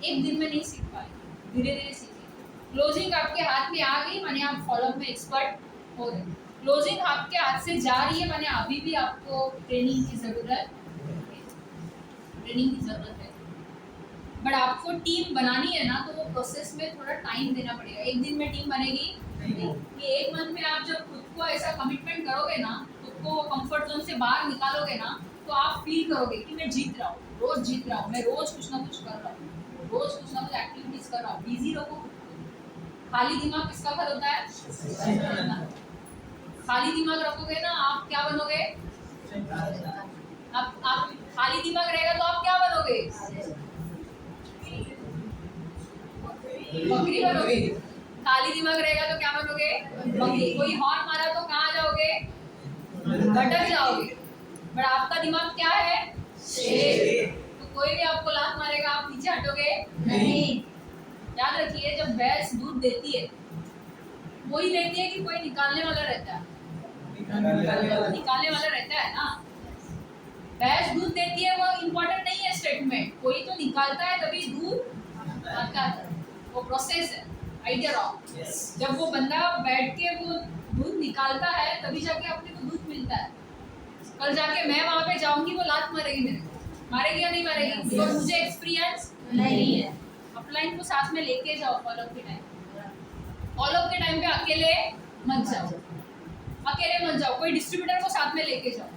एक दिन में नहीं सीख पाए, धीरे धीरे सीखिए। क्लोजिंग आपके हाथ में आ गई माने आप फॉलोअप में एक्सपर्ट हो रहे। क्लोजिंग आपके हाथ से जा रही है माने अभी भी आपको ट्रेनिंग की जरूरत है, ट्रेनिंग की जरूरत है। बट आपको टीम बनानी है ना, तो वो प्रोसेस में थोड़ा टाइम देना पड़ेगा। एक दिन में टीम बनेगी नहीं। ये एक मंथ में आप जब खुद को ऐसा कमिटमेंट करोगे ना, खुद को कंफर्ट जोन से बाहर निकालोगे ना, तो आप फील करोगे कि मैं जीत रहा हूँ, रोज जीत रहा हूँ, मैं रोज कुछ ना कुछ कर रहा हूँ, रोज कुछ ना कुछ एक्टिविटीज कर रहा हूँ। बिजी रहो। खाली दिमाग किसका घर होता है? खाली दिमाग रखोगे ना, आप क्या बनोगे? आप खाली दिमाग रहेगा तो आप क्या बनोगे? बकरी बनोगे। खाली दिमाग रहेगा तो क्या बनोगे? बकरी। कोई हॉर्न मारा तो कहाँ जाओगे? भटक जाओगे। बट आपका दिमाग क्या है? शेर। तो कोई भी आपको लात मारेगा, आप पीछे हटोगे नहीं। याद रखिए, जब भैंस दूध देती है, वही देती है कि कोई निकालने वाला रहता है? निकालने वाला रहता है ना। भैंस दूध देती है, वो इम्पोर्टेंट नहीं है स्टेटमेंट, कोई तो निकालता है तभी दूध आता है। वो प्रोसेस है, आइडिया रॉन्ग। जब वो बंदा बैठ के वो दूध निकालता है तभी जाके अपने को दूध मिलता है। कल जाके मैं वहां पे जाऊंगी, वो लात मारेगी मेरे को, मारेगी या नहीं मारेगी? तो मुझे एक्सपीरियंस नहीं है। अपलाइन को साथ में लेके जाओ फॉलोअप के टाइम। फॉलोअप के टाइम पे अकेले मत जाओ, अकेले मत जाओ, कोई डिस्ट्रीब्यूटर को साथ में लेके जाओ।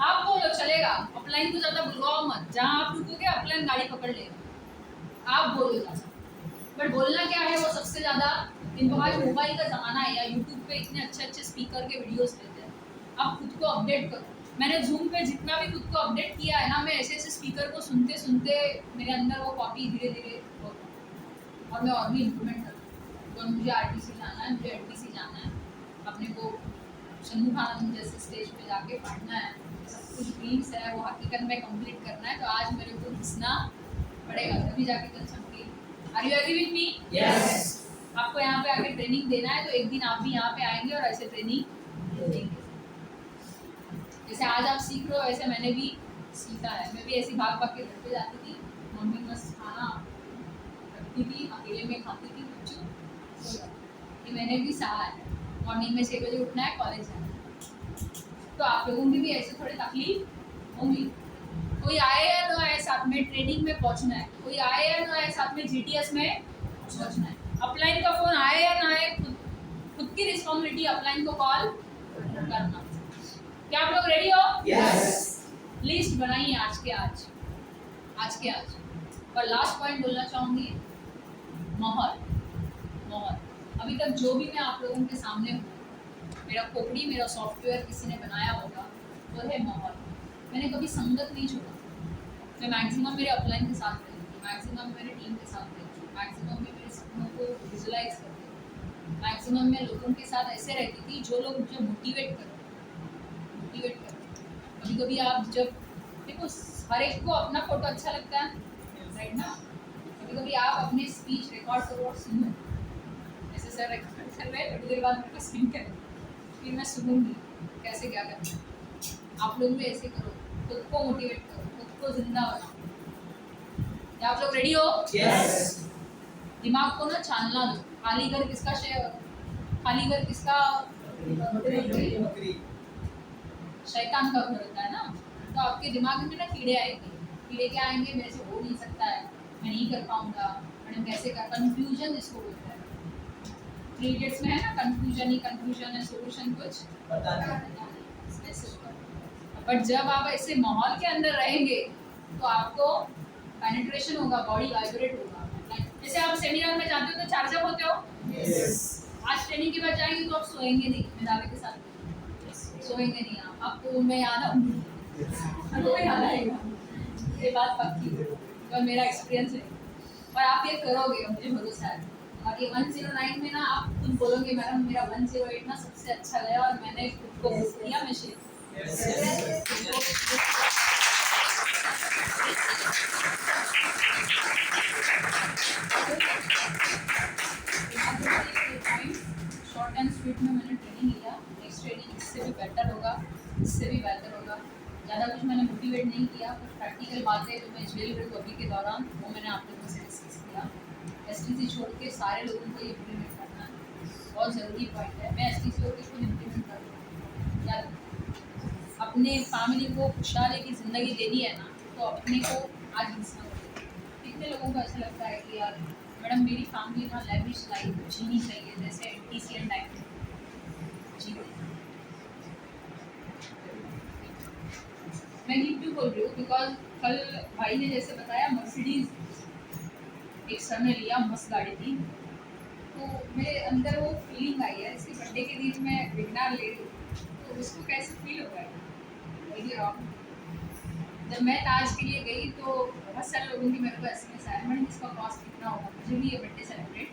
आप बोलो चलेगा, अपलाइन को ज्यादा बुलवाओ मत, जहाँ आप रुकोगे अपलाइन गाड़ी पकड़ लेगा। आप बोलो ज्यादा, बट बोलना क्या है वो सबसे ज्यादा। इनको आज मोबाइल का जमाना है, या यूट्यूब पे इतने अच्छे अच्छे स्पीकर के वीडियोस लेते हैं। आप खुद को अपडेट करो। मैंने जूम पे जितना भी खुद को अपडेट किया है ना, मैं ऐसे ऐसे स्पीकर को सुनते सुनते मेरे अंदर वो कॉपी धीरे धीरे होता और मैं और भी इम्प्रूवमेंट करूँ। तो मुझे आरटीसी जाना है, मुझे एलटीसी जाना है, अपने को शंभू खानम जैसे स्टेज पे जाके पढ़ना है, सब कुछ ड्रीम्स है वो हकीकत में कंप्लीट करना है। तो आज मेरे को घिसना पड़ेगा, तभी जाके कल चमकेगी। Are you agree with me? Yes. आपको यहाँ पे आके ट्रेनिंग देना है, तो एक दिन आप भी यहाँ पे आएंगे और ऐसे ट्रेनिंग देंगे। जैसे आज आप सीख रहे हो, वैसे मैंने भी सीखा है। मैं भी ऐसी भाग भाग के घर पे जाती थी, मम्मी बस खाना रखती थी, अकेले में खाती थी, बच्चों ये मैंने भी सहा है। मॉर्निंग में 6 बजे उठना है, कॉलेज जाना है। तो आप लोगों की भी ऐसे थोड़ी तकलीफ होंगी। कोई आए या ना आए, साथ में ट्रेनिंग में पहुंचना है। कोई आए या ना आए, साथ में जीटीएस में पहुंचना है। अपलाइन का फोन आए या ना आए, खुद की रिस्पॉन्सिबिलिटी अपलाइन को कॉल करना। क्या आप लोग रेडी हो? Yes. लिस्ट बनाइए आज के आज, आज के आज। और लास्ट पॉइंट बोलना चाहूंगी, माहौल। माहौल अभी तक जो भी मैं आप लोगों के सामने हूँ, मेरा खोपड़ी, मेरा सॉफ्टवेयर किसी ने बनाया होगा, वो है माहौल। मैंने कभी संगत नहीं छोड़ा। मैं मैक्सिमम मेरे अपलाइन के साथ रहती थी, मैक्सिमम मेरे टीम के साथ रहती थी, मैक्सिमम में मेरे सपनों को विजुलाइज करती थी, मैक्सिमम मैं लोगों के साथ ऐसे रहती थी जो लोग मुझे मोटिवेट करते। मोटिवेट करो। कभी कभी आप जब देखो हर एक को अपना फोटो अच्छा लगता है, राइट ना? कभी कभी आप अपने स्पीच रिकॉर्ड करो और सुनो, जैसे सर रिकॉर्ड कर रहे हैं, थोड़ी देर बाद मेरे को स्क्रीन करें, फिर मैं सुनूंगी कैसे क्या करना है। आप लोग भी ऐसे करो, खुद को मोटिवेट करो, खुद को जिंदा बनाओ। क्या आप लोग रेडी हो? यस। दिमाग को ना छानना दो। खाली घर किसका खाली घर किसका? शैतान का घर होता है ना। तो आपके दिमाग में ना कीड़े आएंगे। कीड़े क्या आएंगे? मेरे से हो नहीं सकता है, मैं नहीं कर पाऊंगा, मैडम कैसे कर, कंफ्यूजन जिसको बोलते हैं। 3 इडियट्स में है ना, कंफ्यूजन ही कंफ्यूजन है, सॉल्यूशन कुछ पता नहीं। बट जब आप ऐसे माहौल के अंदर रहेंगे तो आपको पेनिट्रेशन होगा, बॉडी वाइब्रेट होगा। जैसे आप सेमिनार में जाते हो तो चार्जअप होते हो। यस। आज ट्रेनिंग के बाद जाएंगे तो आप सोएंगे नहीं, मैं दावे के साथ सोएंगे नहीं। आपको मैं याद आऊंगी, आपको याद आएगा, ये बात पक्की है और मेरा एक्सपीरियंस है। और आप ये करोगे, मुझे भरोसा है। और ये 109 में ना आप खुद बोलोगे मैडम मेरा 108 ना सबसे अच्छा गया और मैंने खुद को बुक किया, मैं शेयर शॉर्ट एंड स्वीट में मैंने ट्रेनिंग लिया। नेक्स्ट ट्रेनिंग इससे भी बेटर होगा, इससे भी बेहतर होगा। ज़्यादा कुछ मैंने मोटिवेट नहीं किया, कुछ प्रैक्टिकल बातें जो मैं झेल रही हूँ अभी के दौरान वो मैंने आप लोगों से डिस्कस किया। STC छोड़ के सारे लोगों को ये इम्प्लीमेंट करना बहुत ज़रूरी पॉइंट है। मैं STC छोड़ के खुद इम्प्लीमेंट कर रही हूँ। या अपने फैमिली को खुशहाली की ज़िंदगी देनी है ना, तो अपने को आज इंसान कितने लोगों को ऐसा लगता है कि यार मैडम मेरी फैमिली ना लैविश लाइफ जीनी चाहिए, जैसे NTCN टाइम जी। मैं ये क्यों बोल रही हूँ? बिकॉज कल भाई ने जैसे बताया मर्सिडीज एक सर ने लिया, मस्त गाड़ी थी। तो मेरे अंदर वो फीलिंग आई है, इसके बर्थडे के दिन मैं विगनार ले रही हूँ तो उसको कैसे फील होगा? जब मैं ताज के लिए गई तो बहुत सारे लोगों की मेरे को SMS आया, मैडम इसका कॉस्ट कितना होगा, मुझे भी ये बर्थडे सेलिब्रेट।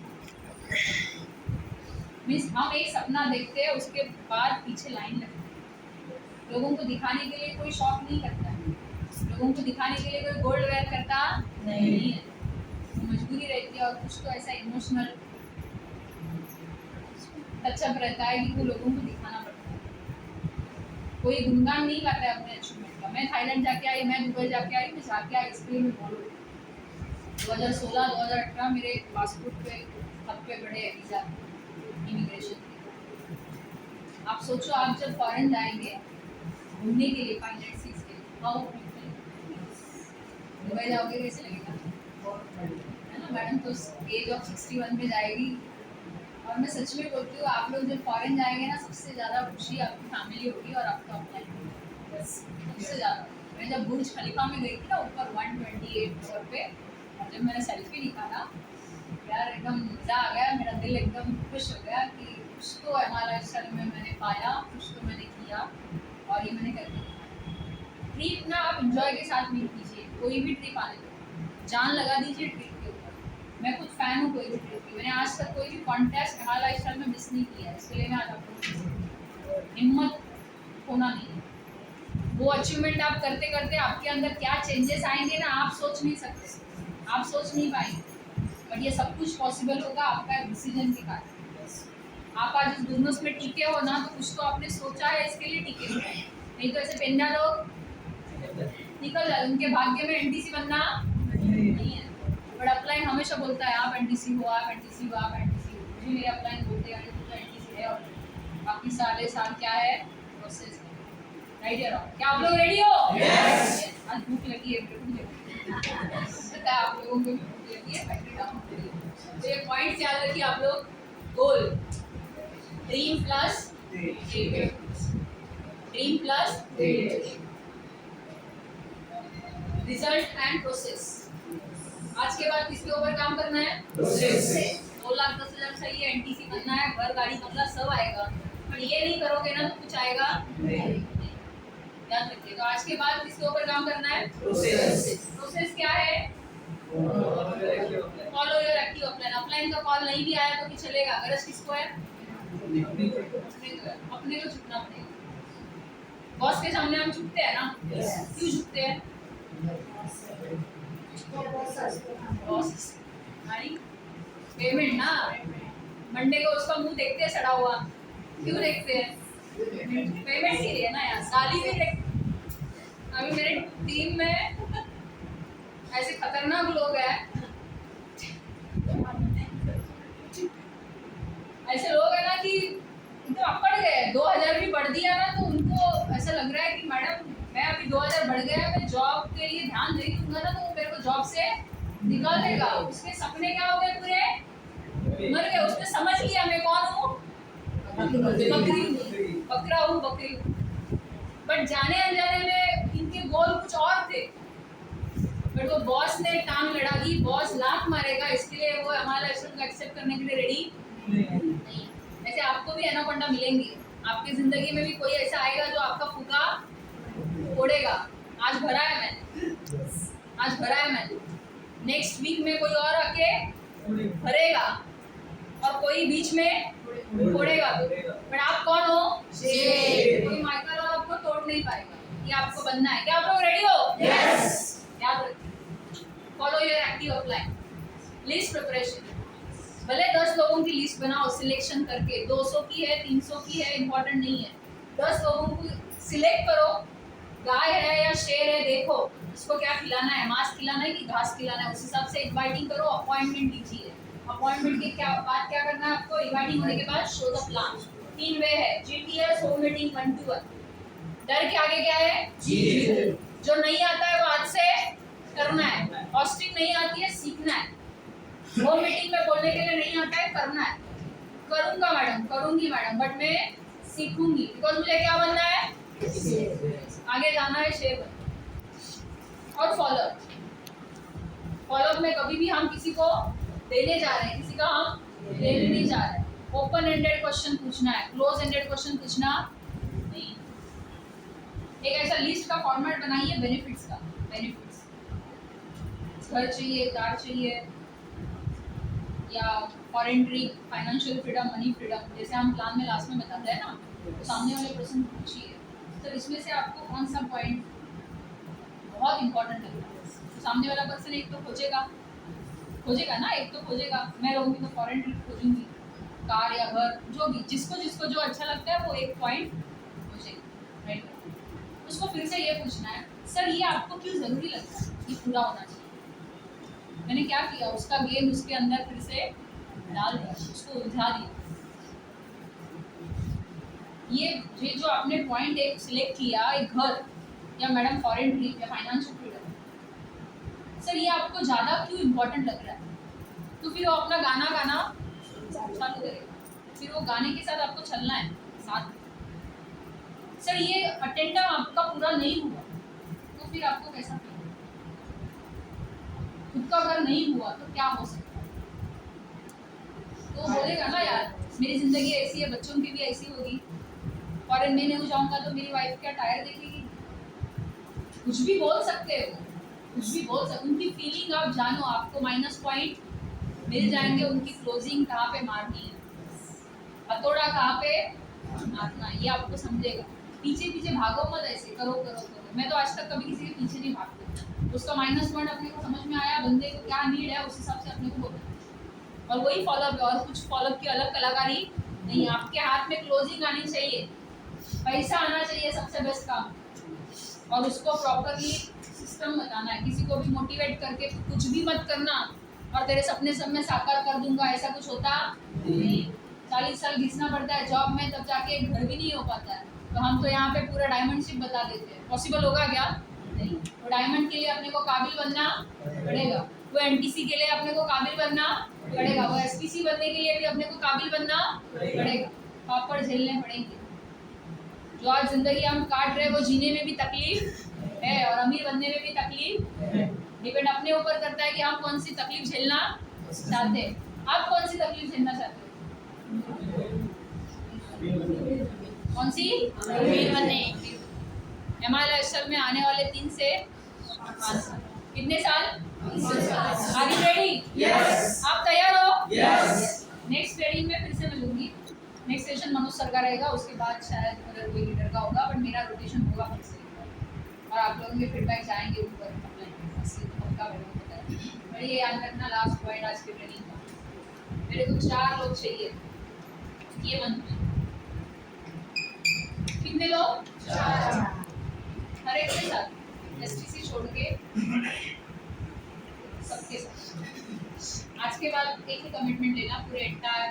मीन्स हम एक सपना देखते हैं, उसके बाद पीछे लाइन लगती है। लोगों को दिखाने के लिए कोई शॉप नहीं करता है, लोगों को दिखाने के लिए कोई गोल्ड वेयर करता नहीं है, तो मजबूरी रहती है। और कुछ तो ऐसा इमोशनल टचअप रहता है कि वो लोगों को दिखाना पड़ता है। कोई गुणगान नहीं करता है अपने अचीवमेंट का। मैं थाईलैंड जाके आई, मैं दुबई जाके आई, मैं जाके आई, इसके लिए मैं बोलूँ 2016-2018 मेरे पासपोर्ट पे हद पे बड़े वीज़ा इमिग्रेशन। आप सोचो, आप जब फॉरेन जाएंगे घूमने के लिए 5 nights 6 days, हाउ दुबई जाओगे कैसे लगेगा? है ना मैडम? तो एज ऑफ 61 में जाएगी। और मैं सच में बोलती हूँ, आप लोग जब फॉरेन जाएंगे ना, सबसे ज़्यादा खुशी आपकी फैमिली होगी और आपका अपना बस सबसे ज़्यादा। मैं जब बुर्ज खलीफा में गई थी ना, ऊपर 128 फ्लोर पे, और जब मैंने सेल्फी निकाला यार एकदम मज़ा आ गया, मेरा दिल एकदम खुश हो गया कि कुछ तो हमारा स्टाइल में मैंने पाया, कुछ तो मैंने किया और ये मैंने करके दिखाया। ट्रिप ना आप इंजॉय के साथ नहीं कीजिए, कोई भी ट्रिप आने दो, जान लगा दीजिए ट्रिप के ऊपर। मैं खुद फ़ैन हूँ कोई भी ट्रिप की, मैंने आज तक कोई भी कॉन्टेस्ट हमारा लाइफ स्टाइल में मिस नहीं किया है, इसके लिए मैं आज आपको हिम्मत होना नहीं है। वो अचीवमेंट आप करते करते आपके अंदर क्या चेंजेस आएंगे ना, आप सोच नहीं सकते, आप सोच नहीं पाएंगे। बट ये सब कुछ पॉसिबल होगा आपका डिसीजन के कारण। आप आज इस बिजनेस में टिके हो ना, तो कुछ तो आपने सोचा है, इसके लिए टिके हो। नहीं तो ऐसे पेंडा लोग निकल जाते, उनके भाग्य में NTC बनना नहीं है। बट अपलाइन हमेशा बोलता है आप NTC हो, आप NTC हो, आप NTC हो। मुझे मेरे अपलाइन बोलते हैं तो NTC है, और बाकी सारे साल क्या है प्रोसेस। राइट या रॉन्ग? क्या आप लोग रेडी हो? यस। आज भूख लगी है, पता है आप लोगों को भी भूख लगी है, बैटरी डाउन करिए। तो ये पॉइंट्स याद रखिए आप लोग। Goal, dream plus dream plus result and process. आज के बाद किसके ऊपर काम करना है? प्रोसेस। 2,10,000 चाहिए, NTC बनना है, घर गाड़ी बंगला सब आएगा, पर ये नहीं करोगे ना तो कुछ आएगा नहीं। ध्यान रखिए। तो आज के बाद किसके ऊपर काम करना है? प्रोसेस। प्रोसेस क्या है? Follow your active upline. Upline का कॉल नहीं भी आया तो भी चलेगा, गरज किसको है? अपने को झुकना पड़ेगा। बॉस के सामने हम झुकते हैं ना? Yes. क्यों झुकते हैं? बॉस पेमेंट ना, मंडे को उसका मुंह देखते हैं सड़ा हुआ, क्यों देखते हैं? पेमेंट के लिए ना यार, गाली भी देख। अभी मेरे टीम में ऐसे खतरनाक लोग हैं, ऐसे लोग हैं ना कि उनको अकड़ गए, 2000 भी बढ़ दिया ना तो उनको ऐसा लग रहा है कि मैडम मैं अभी 2000 बढ़ गया, मैं जॉब के लिए ध्यान नहीं दूंगा ना तो वो मेरे को जॉब से निकाल देगा। उसके सपने क्या हो गए, पूरे मर गए। उसने समझ लिया मैं कौन हूँ, बकरा हूँ, बकरी हूँ। बट जाने अनजाने में इनके गोल कुछ और थे, बट वो बॉस ने टांग लड़ा दी, बॉस लात मारेगा इसके लिए वो हमारा एक्शन को एक्सेप्ट करने के लिए रेडी नहीं। ऐसे आपको भी एनाकोंडा मिलेंगे, आपकी जिंदगी में भी कोई ऐसा आएगा जो आपका फूका फोड़ेगा। आज भरा है मैंने, आज भरा है मैंने, नेक्स्ट वीक में कोई और आके भरेगा और कोई बीच में फोड़ेगा। बट आप कौन हो? शेर। कोई माइकल और आपको तोड़ नहीं पाएगा, ये आपको बनना है। क्या आप लोग रेडी हो? Yes. याद रखिए, follow your active upline list preparation. भले 10 लोगों की लिस्ट बनाओ सिलेक्शन करके, 200 की है 300 की है इम्पोर्टेंट नहीं है, 10 लोगों को सिलेक्ट करो। गाय है या शेर है, देखो इसको क्या खिलाना है, मांस खिलाना है कि घास खिलाना है, उस हिसाब से इनवाइटिंग करो, अपॉइंटमेंट लीजिए। अपॉइंटमेंट के क्या बाद क्या करना है आपको, इनवाइटिंग होने के बाद शो द प्लान। 3 वे है, जीटीएस, होम मीटिंग, 1 to 1। डर के आगे क्या है? जीत। जो नहीं आता है वो आज से करना है। हॉस्टिंग नहीं आती है, सीखना है। होम मीटिंग में बोलने के लिए नहीं आता है, करना है। करूंगा मैडम, करूंगी मैडम, बट मैं सीखूंगी, बिकॉज मुझे क्या बनना है, आगे जाना है, शेर बनना। और फॉलोअप, फॉलोअप में कभी भी हम किसी को देने जा रहे हैं, किसी का हम लेने नहीं जा रहे हैं। ओपन एंडेड क्वेश्चन पूछना है, क्लोज एंडेड क्वेश्चन पूछना नहीं। एक ऐसा लिस्ट का फॉर्मेट बनाइए बेनिफिट्स का। बेनिफिट्स, घर चाहिए, कार चाहिए, या foreign trip, financial freedom, money freedom, जैसे हम प्लान में लास्ट में बताते हैं ना, तो सामने वाले पर्सन पूछिए तो इसमें से आपको कौन सा पॉइंट बहुत इंपॉर्टेंट लगता है। तो सामने वाला पर्सन एक तो खोजेगा ना, एक तो खोजेगा। मैं रहूँगी तो फॉरेन ट्रिप खोजूंगी, कार या घर, जो भी जिसको जो अच्छा लगता है वो एक पॉइंट खोजेगा, राइट। उसको फिर से ये पूछना है, सर ये आपको क्यों ज़रूरी लगता है, ये पूरा होना चाहिए। मैंने क्या किया, उसका गेम उसके अंदर फिर से डाल दिया, उसको उलझा दिया। ये जो आपने पॉइंट एक सिलेक्ट किया, एक घर या मैडम फॉरेन ट्रिप या फाइनेंशियल फ्रीडम, सर ये आपको ज़्यादा क्यों इम्पोर्टेंट लग रहा है, तो फिर वो अपना गाना गाना चालू करेगा, फिर वो गाने के साथ आपको चलना है साथ। सर ये अटेंडम आपका पूरा नहीं हुआ, तो फिर आपको कैसा फील, खुद का अगर नहीं हुआ तो क्या हो सकता है। तो बोलेगा ना यार मेरी ज़िंदगी ऐसी है, बच्चों की भी ऐसी होगी, फॉरेन में नहीं जाऊँगा तो मेरी वाइफ क्या टायर देखेगी। कुछ भी बोल सकते हो, कुछ भी बोल सकते, उनकी फीलिंग आप जानो, आपको माइनस पॉइंट मिल जाएंगे। उनकी क्लोजिंग कहाँ पे मारनी है, हथौड़ा कहाँ पे मारना है, ये आपको समझेगा। पीछे पीछे भागो मत, ऐसे करो करो करो। मैं तो आज तक कभी किसी के पीछे नहीं भागती। उसका माइनस पॉइंट अपने को समझ में आया, बंदे को क्या नीड है, उस हिसाब से अपने को बोलना, और वही फॉलोअप है। और कुछ फॉलोअप की अलग कलाकारी नहीं, आपके हाथ में क्लोजिंग आनी चाहिए, पैसा आना चाहिए, सबसे बेस्ट काम। और उसको प्रॉपरली सिस्टम बताना है, किसी को भी मोटिवेट करके कुछ भी मत करना और तेरे सपने सब में साकार कर दूंगा, ऐसा कुछ होता नहीं। 40 साल घिसना पड़ता है जॉब में, तब जाके एक घर भी नहीं हो पाता है। तो हम तो यहाँ पे पूरा डायमंडशिप बता देते हैं, पॉसिबल होगा क्या? नहीं। तो डायमंड के लिए अपने को काबिल बनना पड़ेगा, वो एनटीसी के लिए अपने को काबिल बनना पड़ेगा, वो एसपीसी बनने के लिए भी अपने को काबिल बनना पड़ेगा। पापड़ झेलने पड़ेंगे। जो आज जिंदगी हम काट रहे हैं वो जीने में भी तकलीफ है और अमीर बनने में भी तकलीफ है। डिपेंड अपने ऊपर करता है कि हम कौन सी तकलीफ झेलना चाहते हैं। आप कौन सी तकलीफ झेलना चाहते हो? कौन सी? अमीर बनने। MILSL में आने वाले 3 से 5 साल। कितने साल? 5 साल। Are you ready? Yes. आप तैयार हो? Yes. नेक्स्ट ट्रेनिंग में फिर से मिलूंगी। नेक्स्ट सेशन मनोज सर का रहेगा, उसके बाद शायद अगर कोई लीडर का होगा, बट मेरा रोटेशन होगा फिर से। और आप लोगों के फीडबैक जाएंगे ऊपर पक्का बट ये याद रखना लास्ट पॉइंट आज की ट्रेनिंग का, मेरे को 4 लोग चाहिए ये मंथ में। कितने लोग? 4। हर एक के साथ, एसटीसी छोड़ के सबके साथ। आज के बाद एक ही कमिटमेंट लेना पूरे एंटायर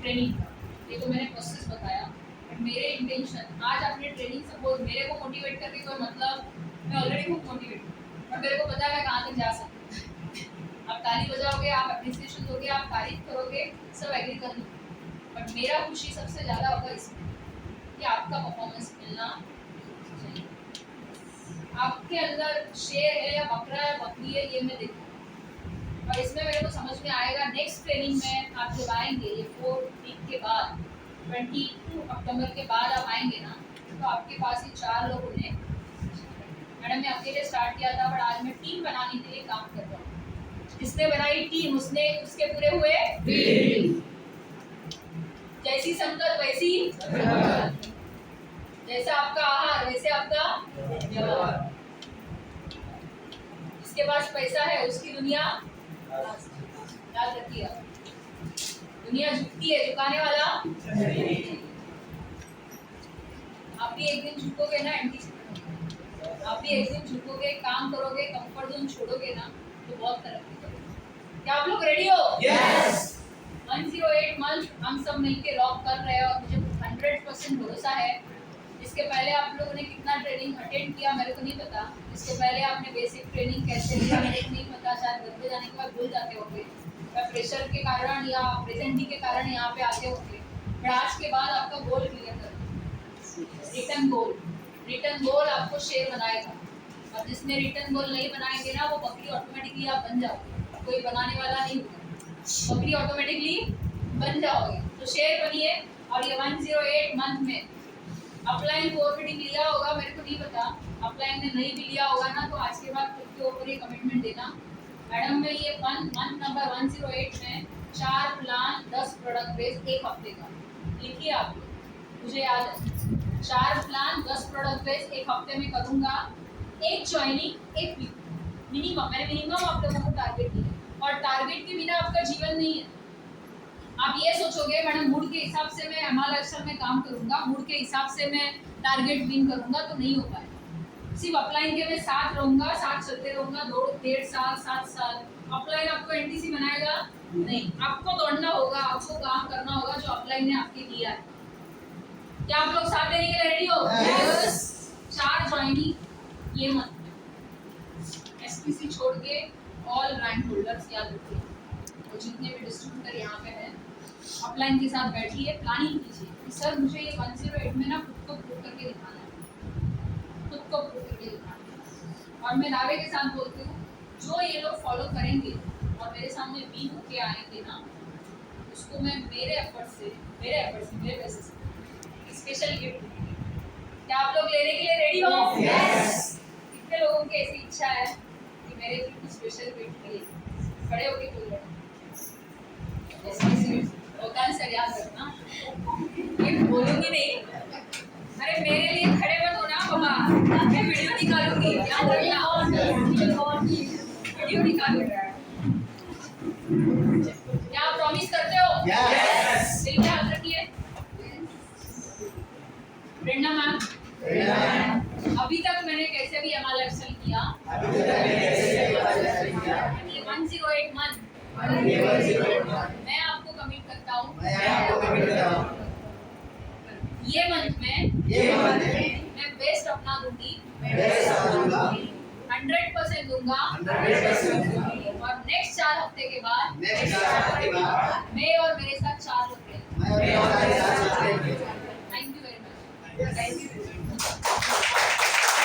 ट्रेनिंग का। ये तो मैंने प्रोसेस बताया, बट मेरे इंटेंशन आज आपने ट्रेनिंग सपोज मेरे को मोटिवेट करके कोई मतलब, मैं ऑलरेडी खूब मोटिवेट हूँ और मेरे को पता है मैं कहाँ तक जा सकती हूँ। आप ताली बजाओगे, आप अप्रिसिएशन दोगे, आप तारीफ करोगे, सब एग्री कर लो, बट मेरा खुशी सबसे ज़्यादा होगा इसमें कि आपका परफॉर्मेंस मिलना चाहिए। आपके अंदर शेर है या बकरा है, बकरी है, ये मैं देखूँ और इसमें मेरे को समझ में आएगा। नेक्स्ट ट्रेनिंग में आप जब आएंगे ये 4 वीक के बाद 22 अक्टूबर के बाद आप आएंगे ना, तो आपके पास ही 4 लोग होने। मैडम मैं अकेले स्टार्ट किया था, बट आज मैं टीम बनाने के लिए काम कर रहा हूँ। जिसने बनाई टीम उसने उसके पूरे हुए। जैसी संगत वैसी, जैसा आपका आहार वैसे आपका व्यवहार। जिसके पास पैसा है उसकी दुनिया, याद रखिए, दुनिया झुकती है, झुकाने वाला आप भी एक दिन झुकोगे ना, आप भी एक दिन झुकोगे, काम करोगे, कंफर्ट जोन छोड़ोगे ना, तो बहुत तरक्की करोगे। क्या आप लोग रेडी हो? यस। 108 मंथ हम सब मिलके लॉक कर रहे हैं और मुझे 100% भरोसा है। इसके पहले आप लोगों ने कितना ट्रेनिंग अटेंड किया मेरे को नहीं पता, इसके पहले आपने बेसिक ट्रेनिंग कैसे लिया मेरे को नहीं पता, शायद घर पे जाने के बाद भूल जाते होंगे या प्रेशर के कारण या प्रेजेंटी के कारण यहाँ पे आते होंगे। बट आज के बाद आपका गोल क्लियर करो, रिटर्न गोल आपको शेयर बनाएगा। और जिसने रिटर्न गोल नहीं बनाएंगे ना, वो बकरी ऑटोमेटिकली आप बन जाओगे, कोई बनाने वाला नहीं होगा, बकरी ऑटोमेटिकली बन जाओगे। तो शेयर बनिए। और ये 108 मंथ में अपलाइन को ऑलरेडी लिया होगा, मेरे को नहीं पता, अपलाइन ने नहीं भी लिया होगा ना, तो आज के बाद खुद के ऊपर ये कमिटमेंट देना। मैडम मैं ये मंथ नंबर 108 में 4 प्लान 10 प्रोडक्ट बेस 1 हफ्ते का लिखिए आप लोग, मुझे याद है 4 प्लान 10 प्रोडक्ट बेस 1 हफ्ते में करूँगा, 1 ज्वाइनिंग 1 वीक मिनिमम। मैंने मिनिमम आप लोगों को टारगेट दिया और टारगेट के बिना आपका जीवन नहीं है। आप ये सोचोगे मैडम मूड के हिसाब से मैं एमआरएक्सल में काम करूंगा, मूड के हिसाब से मैं टारगेट विन करूंगा, तो नहीं हो पाएगा। सिर्फ अपलाइन के मैं साथ रहूंगा, साथ चलते रहूंगा 2-1.5 साल 7 साल, अपलाइन आपको एनटीसी बनाएगा नहीं। आपको दौड़ना होगा, आपको काम करना होगा जो अपलाइन ने आपके दिया है। क्या आप लोग साथ देने के लिए रेडी हो? यस। 4 ज्वाइनिंग ये मंथ, एसपीसी छोड़ के ऑल रैंक होल्डर्स याद रखिए, और जितने भी डिस्ट्रीब्यूटर यहाँ पे हैं अपलाइन के साथ बैठिए, प्लानिंग कीजिए कि सर मुझे ये 108 में ना खुद को प्रूव करके दिखाना है, खुद को प्रूव करके दिखाना है। और मैं दावे के साथ बोलती हूँ जो ये लोग फॉलो करेंगे और मेरे सामने भी होके आएंगे ना, उसको मैं मेरे एफर्ट से मेरे पैसे से स्पेशल गिफ्ट दूंगी। क्या आप लोग लेने के लिए रेडी हो? यस। कितने लोगों की ऐसी इच्छा है कि मेरे लिए कुछ स्पेशल गिफ्ट मिले? खड़े होके बोल रहे होता सर, याद रखना ये बोलूंगी नहीं। अरे मेरे लिए खड़े मत होना बाबा, मैं वीडियो निकालूंगी, याद रखना वीडियो निकालूंगा। क्या आप प्रॉमिस करते हो? यस। दिल पे हाथ रखिए। प्रेरणा मैम, अभी तक मैंने कैसे भी एमआरएक्सल किया, ये 108 मंथ मैं आपको कमिट करता हूँ, ये मंथ में मैं बेस्ट अपना दूंगी, 100% दूंगा। और नेक्स्ट 4 हफ्ते के बाद मैं और मेरे साथ 4 लोग रहेंगे।